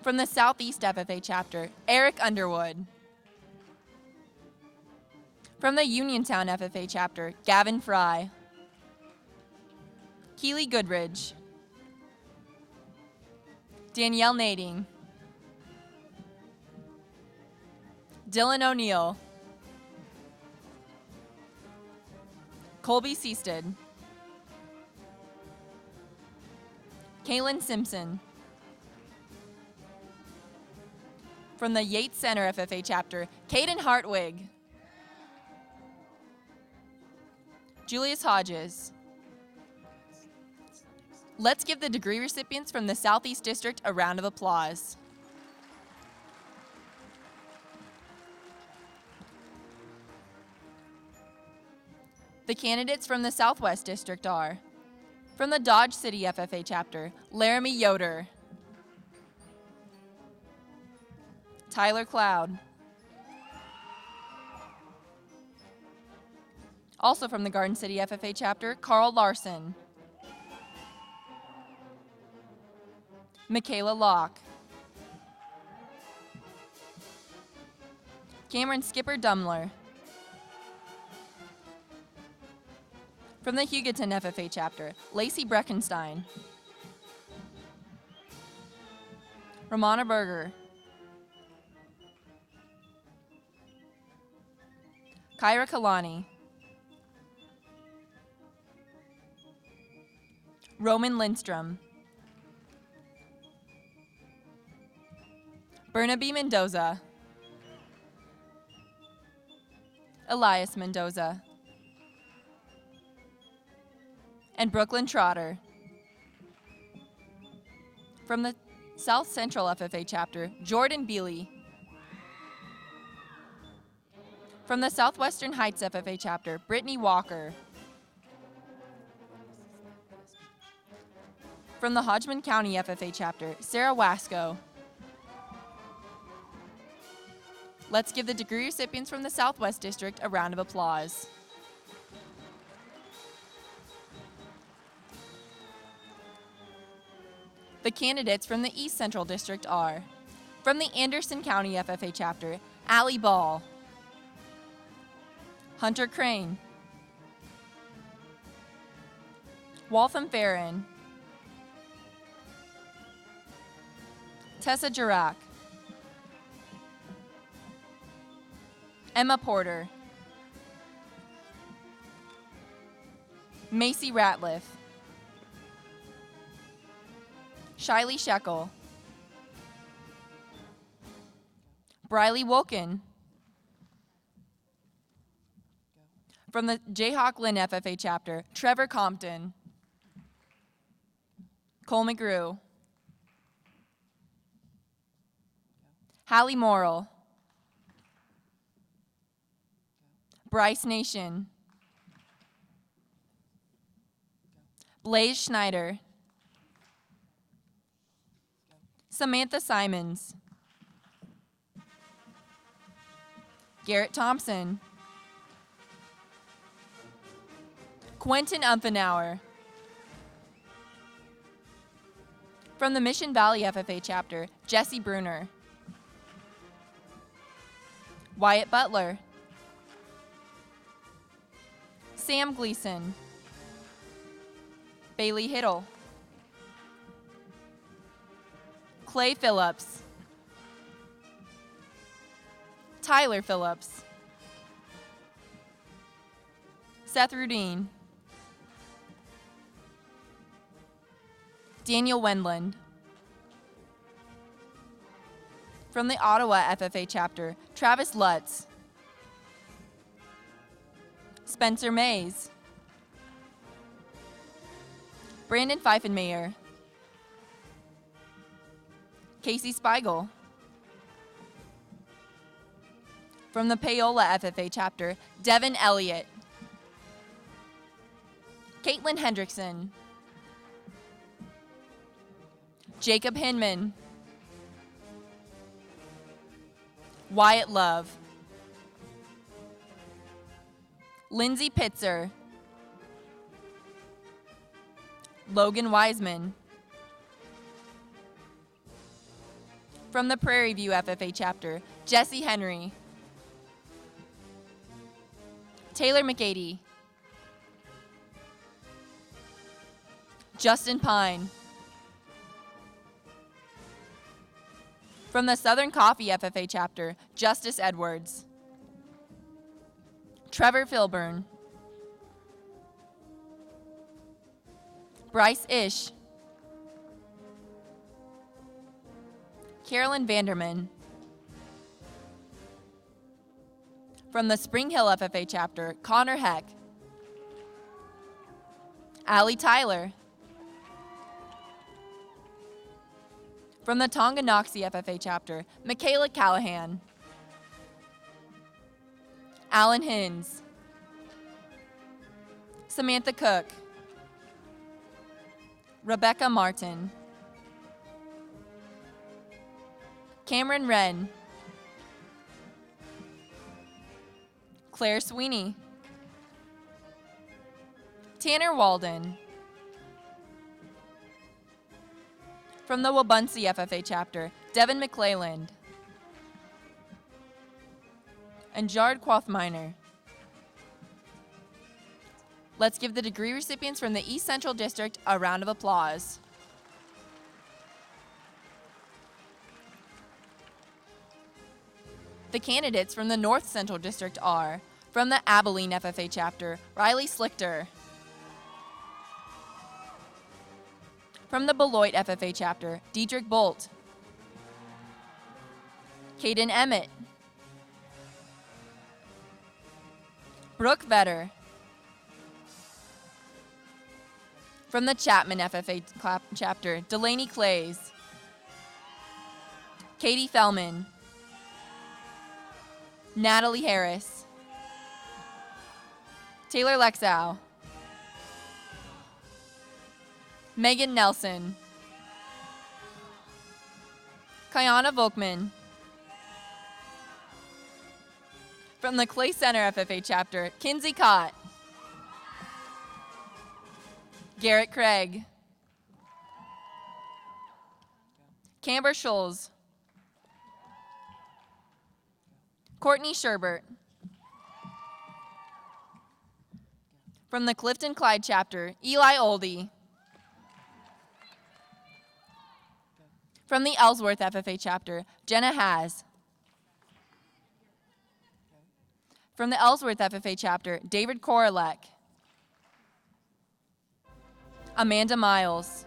from the Southeast FFA chapter, Eric Underwood, from the Uniontown FFA chapter, Gavin Fry, Keely Goodridge, Danielle Nading, Dylan O'Neill, Colby Seasted, Kaylin Simpson, from the Yates Center FFA chapter, Caden Hartwig, Julius Hodges. Let's give the degree recipients from the Southeast District a round of applause. The candidates from the Southwest District are, from the Dodge City FFA chapter, Laramie Yoder, Tyler Cloud. Also from the Garden City FFA chapter, Carl Larson, Michaela Locke. Cameron Skipper Dumler. From the Hugoton FFA chapter, Lacey Breckenstein. Ramona Berger. Kyra Kalani. Roman Lindstrom. Bernabe Mendoza. Elias Mendoza. And Brooklyn Trotter. From the South Central FFA chapter, Jordan Beely. From the Southwestern Heights FFA chapter, Brittany Walker. From the Hodgman County FFA chapter, Sarah Wasco. Let's give the degree recipients from the Southwest District a round of applause. The candidates from the East Central District are, from the Anderson County FFA chapter, Allie Ball, Hunter Crane, Waltham Farron, Tessa Jirac, Emma Porter, Macy Ratliff, Shiley Shekel, Briley Wilkin. From the Jayhawk Lynn FFA chapter, Trevor Compton, Cole McGrew, Hallie Morrill, Bryce Nation, Blaze Schneider, Samantha Simons, Garrett Thompson, Quentin Umfenauer. From the Mission Valley FFA chapter, Jesse Bruner, Wyatt Butler, Sam Gleason, Bailey Hiddle, Clay Phillips, Tyler Phillips, Seth Rudine, Daniel Wendland. From the Ottawa FFA chapter, Travis Lutz, Spencer Mays, Brandon Pfeifenmayer, Casey Spiegel. From the Paola FFA chapter, Devin Elliott, Caitlin Hendrickson, Jacob Hinman, Wyatt Love, Lindsay Pitzer, Logan Wiseman. From the Prairie View FFA chapter, Jesse Henry, Taylor McGady, Justin Pine. From the Southern Coffee FFA chapter, Justice Edwards, Trevor Filburn, Bryce Ish, Carolyn Vanderman. From the Spring Hill FFA chapter, Connor Heck, Allie Tyler. From the Tonganoxie FFA chapter, Michaela Callahan, Alan Hins, Samantha Cook, Rebecca Martin, Cameron Wren, Claire Sweeney, Tanner Walden, From the Wabunsie FFA chapter, Devin McClelland and Jared Quathminer. Let's give the degree recipients from the East Central District a round of applause. The candidates from the North Central District are, from the Abilene FFA chapter, Riley Slichter. From the Beloit FFA chapter, Diedrich Bolt. Caden Emmett. Brooke Vetter. From the Chapman FFA chapter, Delaney Clays. Katie Fellman. Natalie Harris. Taylor Lexow. Megan Nelson. Kayana Volkman. From the Clay Center FFA chapter, Kinsey Cott. Garrett Craig. Camber Scholes. Courtney Sherbert. From the Clifton Clyde chapter, Eli Oldie. From the Ellsworth FFA chapter, Jenna Haas. From the Ellsworth FFA chapter, David Korolek. Amanda Miles.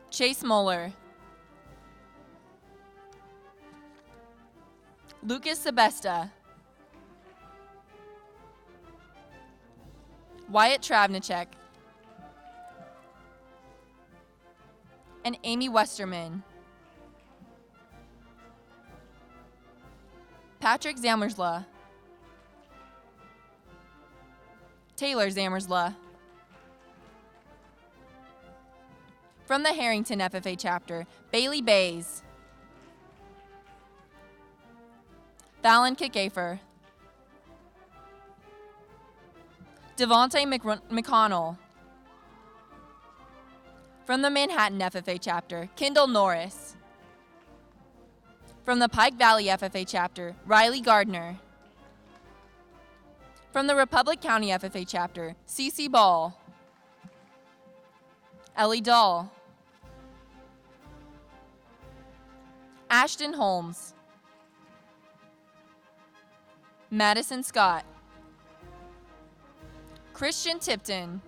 Chase Moeller. Lucas Sebesta. Wyatt Travnicek. And Amy Westerman. Patrick Zammersla. Taylor Zammersla. From the Harrington FFA chapter, Bailey Bays. Fallon Kickafer. Devontae McConnell. From the Manhattan FFA chapter, Kendall Norris. From the Pike Valley FFA chapter, Riley Gardner. From the Republic County FFA chapter, Cece Ball. Ellie Dahl. Ashton Holmes. Madison Scott. Christian Tipton.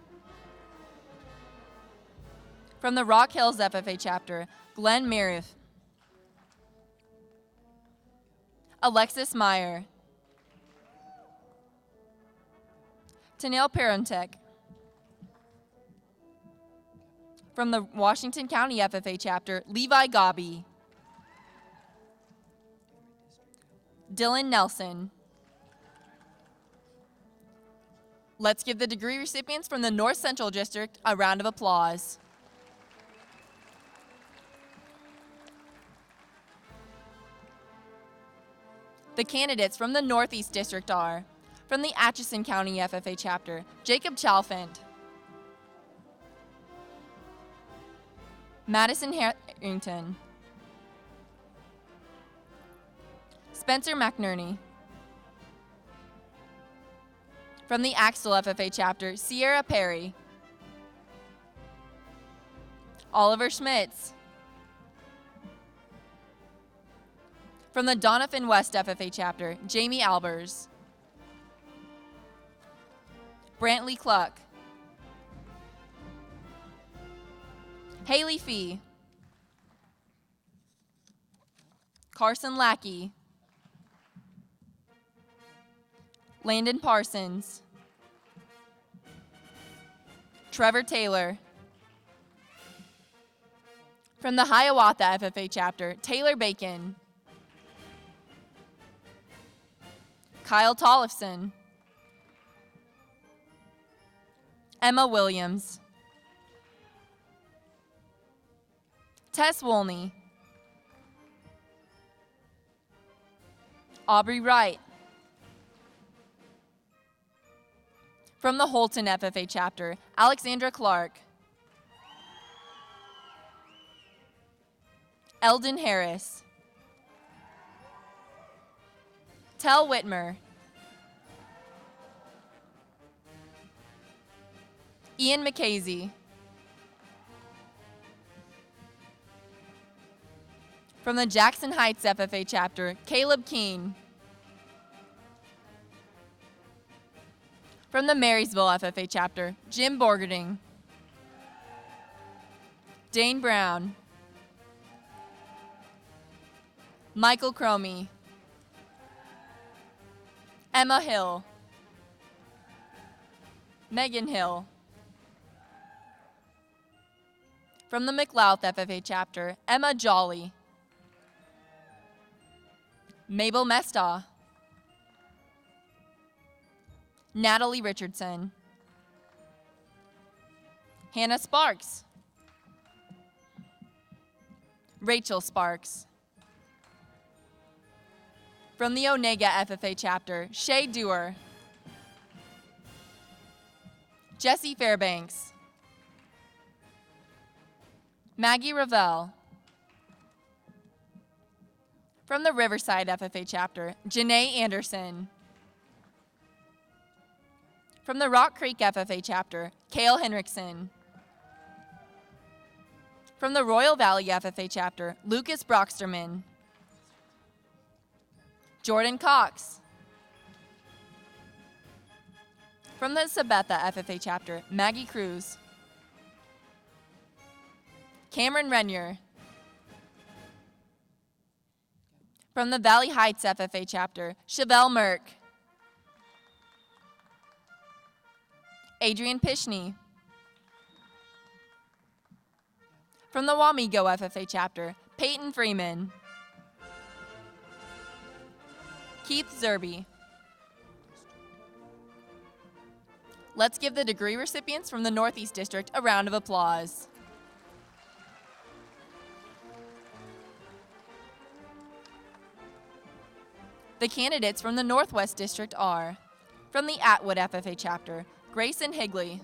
From the Rock Hills FFA chapter, Glenn Meredith. Alexis Meyer. Tanel Parentek. From the Washington County FFA chapter, Levi Gobby. Dylan Nelson. Let's give the degree recipients from the North Central District a round of applause. The candidates from the Northeast District are, from the Atchison County FFA chapter, Jacob Chalfant. Madison Harrington. Spencer McNerney. From the Axtell FFA chapter, Sierra Perry. Oliver Schmitz. From the Doniphan West FFA chapter, Jamie Albers. Brantley Cluck. Haley Fee. Carson Lackey. Landon Parsons. Trevor Taylor. From the Hiawatha FFA chapter, Taylor Bacon. Kyle Tollefson. Emma Williams. Tess Wolney. Aubrey Wright. From the Holton FFA chapter, Alexandra Clark. Eldon Harris. Tel Whitmer. Ian McKaysey. From the Jackson Heights FFA chapter, Caleb Keene. From the Marysville FFA chapter, Jim Borgerding. Dane Brown. Michael Cromie. Emma Hill. Megan Hill. From the McLouth FFA chapter, Emma Jolly. Mabel Mestaw. Natalie Richardson. Hannah Sparks. Rachel Sparks. From the Onega FFA chapter, Shay Dewar. Jesse Fairbanks. Maggie Ravel. From the Riverside FFA chapter, Janae Anderson. From the Rock Creek FFA chapter, Cale Henriksen. From the Royal Valley FFA chapter, Lucas Brocksterman. Jordan Cox. From the Sabetha FFA chapter, Maggie Cruz. Cameron Renier. From the Valley Heights FFA chapter, Chevelle Merck. Adrian Pishney. From the Wamego FFA chapter, Peyton Freeman. Keith Zerby. Let's give the degree recipients from the Northeast District a round of applause. The candidates from the Northwest District are, from the Atwood FFA chapter, Grayson Higley.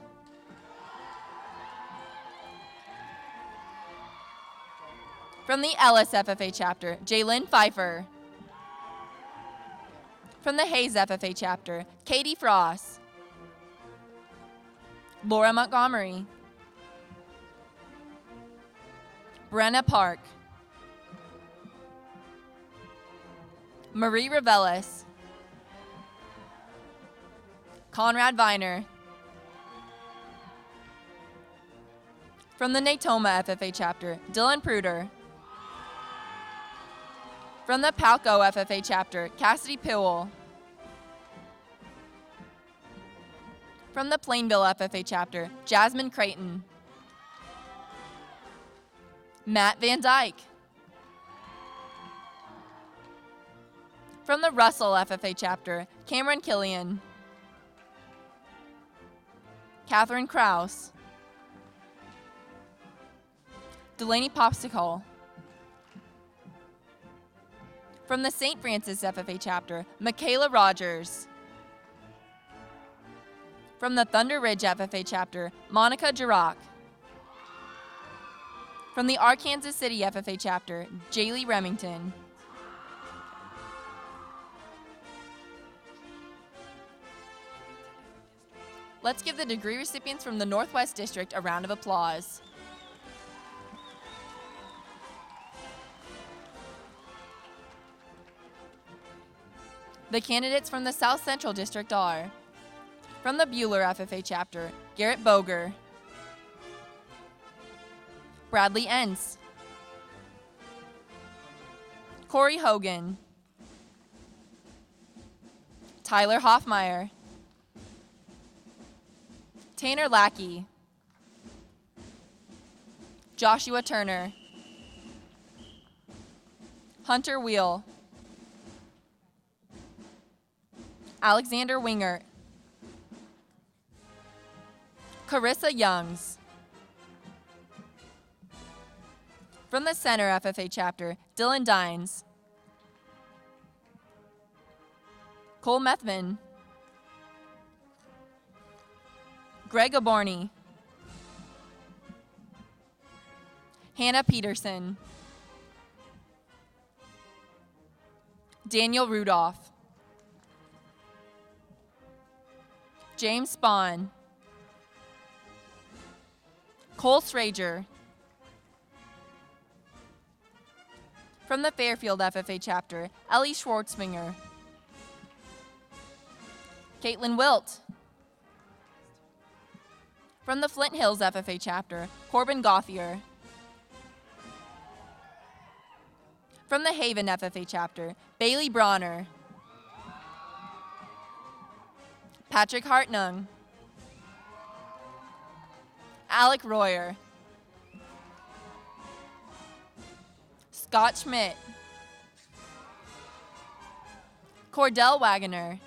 From the Ellis FFA chapter, Jalen Pfeiffer. From the Hayes FFA chapter, Katie Frost. Laura Montgomery. Brenna Park. Marie Revelis. Conrad Viner. From the Natoma FFA chapter, Dylan Pruder. From the Palco FFA chapter, Cassidy Powell. From the Plainville FFA chapter, Jasmine Creighton. Matt Van Dyke. From the Russell FFA chapter, Cameron Killian. Catherine Kraus. Delaney Popsicle. From the St. Francis FFA chapter, Michaela Rogers. From the Thunder Ridge FFA chapter, Monica Jirac. From the Arkansas City FFA chapter, Jaylee Remington. Let's give the degree recipients from the Northwest District a round of applause. The candidates from the South Central District are, from the Buhler FFA chapter, Garrett Boger. Bradley Entz. Corey Hogan. Tyler Hoffmeyer. Tanner Lackey. Joshua Turner. Hunter Wheel. Alexander Wingert. Carissa Youngs. From the Center FFA chapter, Dylan Dines. Cole Methvin. Greg Aborny, Hannah Peterson, Daniel Rudolph, James Spahn, Cole Srager. From the Fairfield FFA chapter, Ellie Schwartzminger, Caitlin Wilt. From the Flint Hills FFA chapter, Corbin Gothier. From the Haven FFA chapter, Bailey Bronner, Patrick Hartnung, Alec Royer, Scott Schmidt, Cordell Wagoner.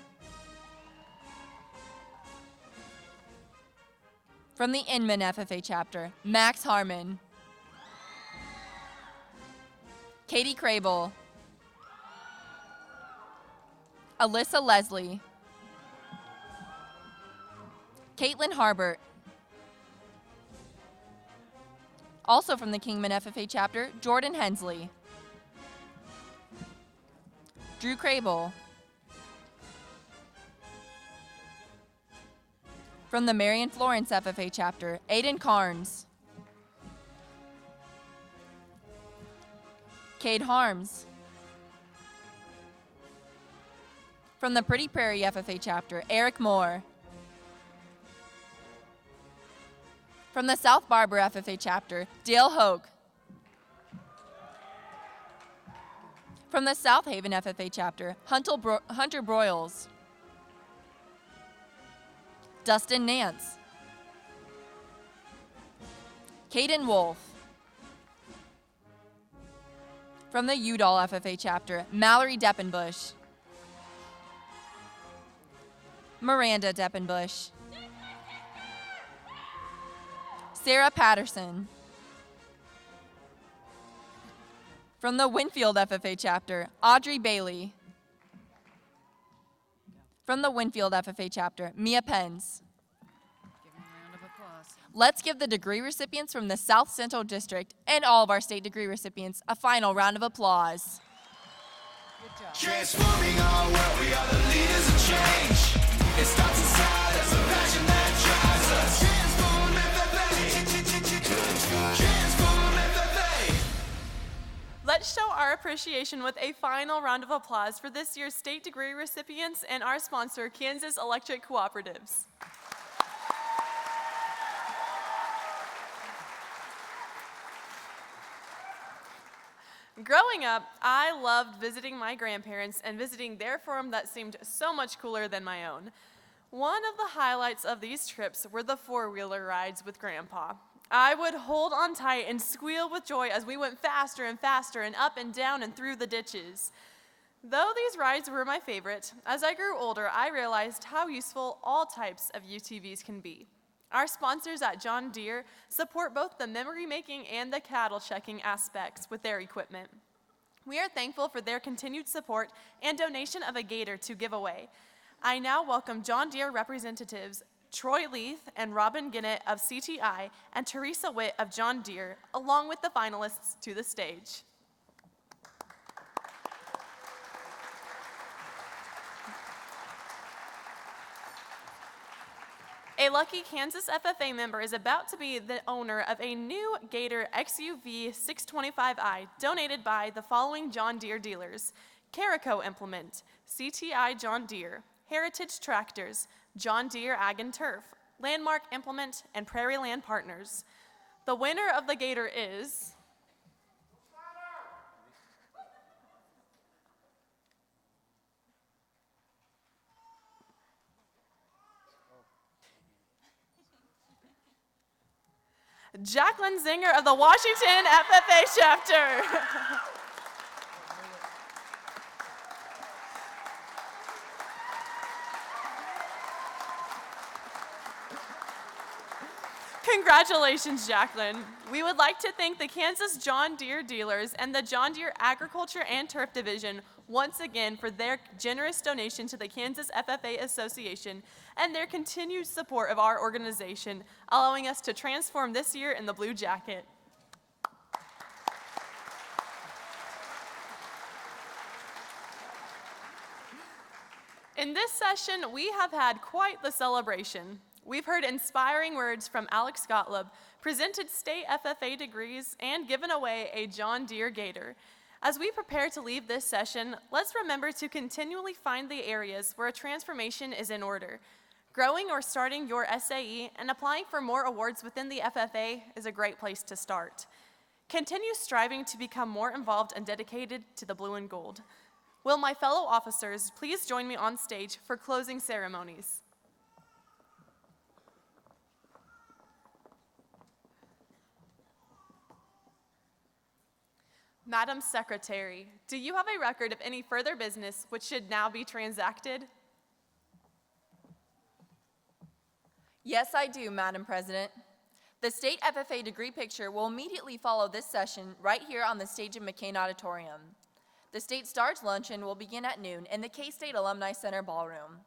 From the Inman FFA chapter, Max Harmon, Katie Crable, Alyssa Leslie, Caitlin Harbert. Also from the Kingman FFA chapter, Jordan Hensley, Drew Crable. From the Marion Florence FFA chapter, Aiden Carnes, Cade Harms. From the Pretty Prairie FFA chapter, Eric Moore. From the South Barber FFA chapter, Dale Hogue. From the South Haven FFA chapter, Hunter Broyles, Dustin Nance, Caden Wolf. From the Udall FFA chapter, Mallory Deppenbush, Miranda Deppenbush, Sarah Patterson. From the Winfield FFA chapter, Audrey Bailey. From the Winfield FFA chapter, Mia Pence. Let's give the degree recipients from the South Central District and all of our state degree recipients a final round of applause. Transforming our world, we are the leaders of change. It starts inside us, a passion that drives us. Transform FFA. Transform FFA. Let's show our appreciation with a final round of applause for this year's state degree recipients and our sponsor, Kansas Electric Cooperatives. Growing up, I loved visiting my grandparents and visiting their farm that seemed so much cooler than my own. One of the highlights of these trips were the four-wheeler rides with Grandpa. I would hold on tight and squeal with joy as we went faster and faster and up and down and through the ditches. Though these rides were my favorite, as I grew older, I realized how useful all types of UTVs can be. Our sponsors at John Deere support both the memory making and the cattle checking aspects with their equipment. We are thankful for their continued support and donation of a gator to give away. I now welcome John Deere representatives Troy Leith and Robin Ginnett of CTI and Teresa Witt of John Deere, along with the finalists, to the stage. A lucky Kansas FFA member is about to be the owner of a new Gator XUV 625i donated by the following John Deere dealers: Caraco Implement, CTI John Deere, Heritage Tractors, John Deere Ag and Turf, Landmark Implement, and Prairie Land Partners. The winner of the Gator is Jacqueline Zinger of the Washington FFA chapter. Congratulations, Jacqueline. We would like to thank the Kansas John Deere dealers and the John Deere Agriculture and Turf Division once again for their generous donation to the Kansas FFA Association and their continued support of our organization, allowing us to transform this year in the Blue Jacket. In this session, we have had quite the celebration. We've heard inspiring words from Alex Gottlieb, presented state FFA degrees, and given away a John Deere Gator. As we prepare to leave this session, let's remember to continually find the areas where a transformation is in order. Growing or starting your SAE and applying for more awards within the FFA is a great place to start. Continue striving to become more involved and dedicated to the blue and gold. Will my fellow officers please join me on stage for closing ceremonies? Madam Secretary, do you have a record of any further business which should now be transacted? Yes, I do, Madam President. The State FFA degree picture will immediately follow this session right here on the stage of McCain Auditorium. The State Stars Luncheon will begin at noon in the K-State Alumni Center Ballroom.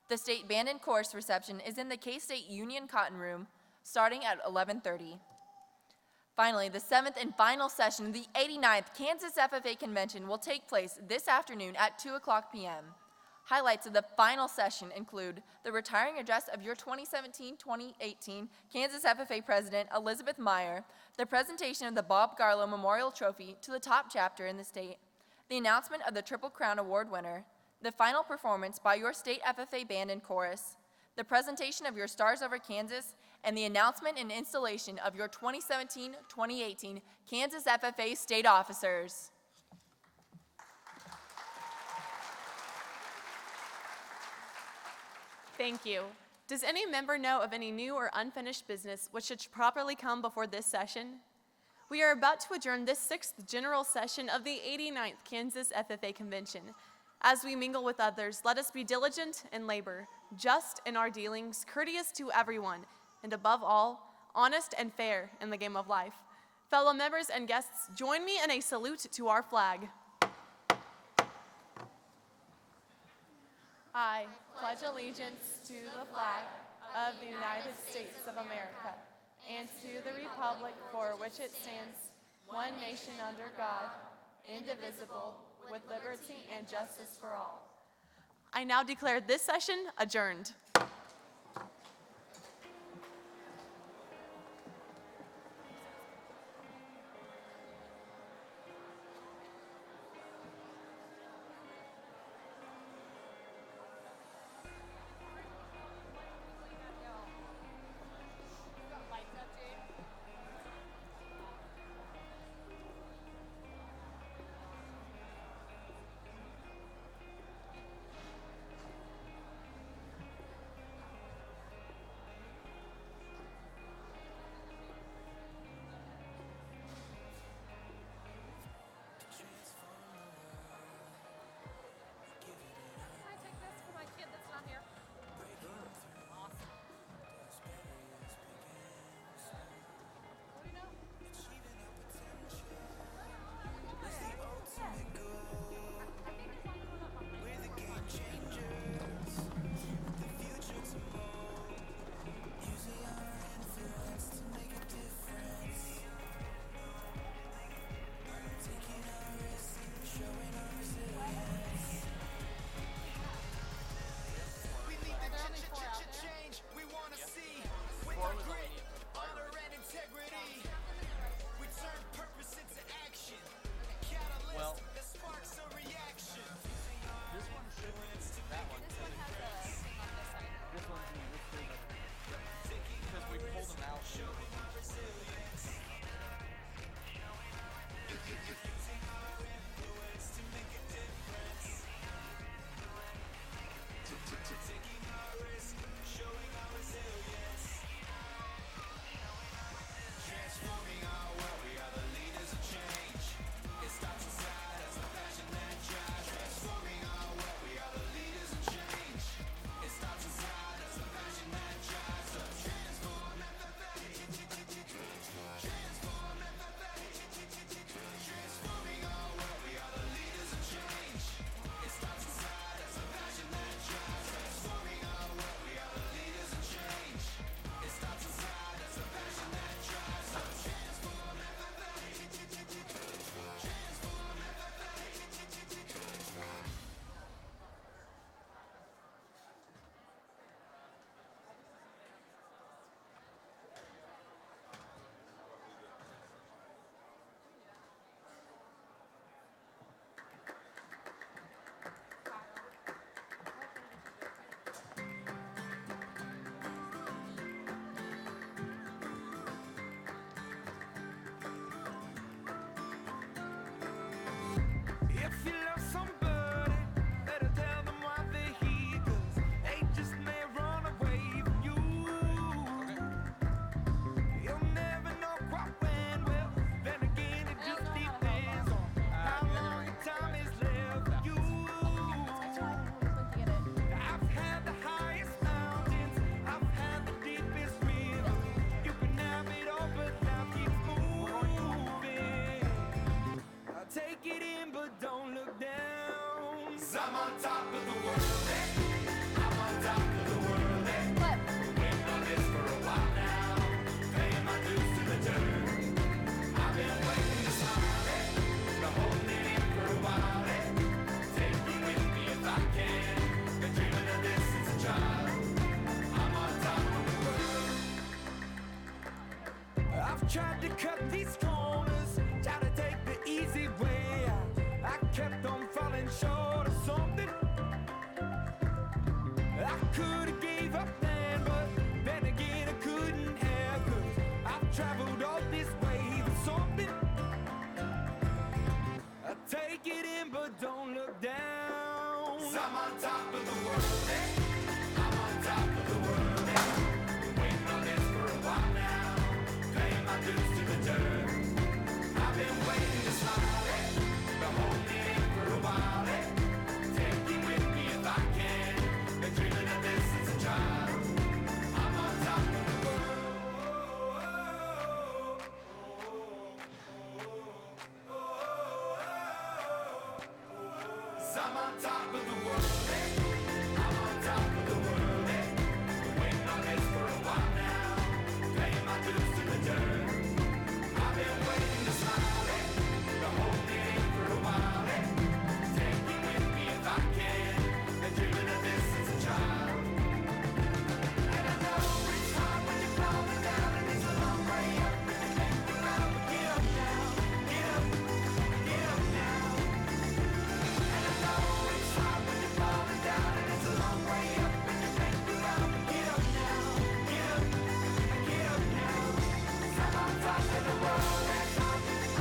The State Band and Chorus reception is in the K-State Union Cotton Room starting at 11:30. Finally, the 7th and final session of the 89th Kansas FFA Convention will take place this afternoon at 2:00 p.m. Highlights of the final session include the retiring address of your 2017-2018 Kansas FFA President Elizabeth Meyer, the presentation of the Bob Garlow Memorial Trophy to the top chapter in the state, the announcement of the Triple Crown Award winner, the final performance by your state FFA band and chorus, the presentation of your Stars Over Kansas, and the announcement and installation of your 2017-2018 Kansas FFA state officers. Thank you. Does any member know of any new or unfinished business which should properly come before this session? We are about to adjourn this 6th general session of the 89th Kansas FFA Convention. As we mingle with others, let us be diligent in labor, just in our dealings, courteous to everyone, and above all, honest and fair in the game of life. Fellow members and guests, join me in a salute to our flag. I pledge allegiance to the flag of the United States of America and to the republic for which it stands, one nation under God, indivisible, with liberty and justice for all. I now declare this session adjourned. but don't look down. 'Cause I'm on top of the world, I'm on top of the world, But Been waiting on this for a while now, paying my dues to the dirt. I've been waiting to smile, been holding it in for a while, Take me with me if I can, been dreaming of this since a child. I'm on top of the world. I've tried to cut these corners, tried to take the easy way out. I kept on falling short of something. I could've gave up then, but then again I couldn't have, 'cause I've traveled all this way for something. I take it in, but don't look down. 'Cause I'm on top of the world, I'm on top of the world, Been waiting on this for a while now, paying my dues to the dirt. I've been waiting to smile, been holding it in for a while, Take me with me if I can, been dreaming of this since a child. I'm on top of the world. 'Cause I'm on top of the world, I'm on top of the world, Been waiting on this for a while now, paying my dues to the dirt. I've been waiting to smile, been holding it in for a while, Take me with me if I can, been dreaming of this since a child. And I know it's hard when you're falling down, and it's a long way up, and you think you're out, but get up now, get up now. And I know it's hard when you're falling down, and it's a long way up, and you think you're out, but get up now, get up now. 'Cause I'm on top of the world,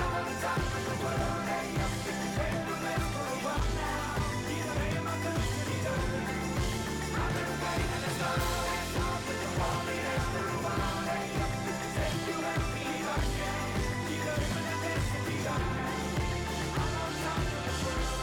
I'm on top of the world, Been the best for a while now, paying my dues to the dirt. I've been waiting to start, but you're falling down for a while, Take you with me if I can, keep living in this city. I'm on top of the world.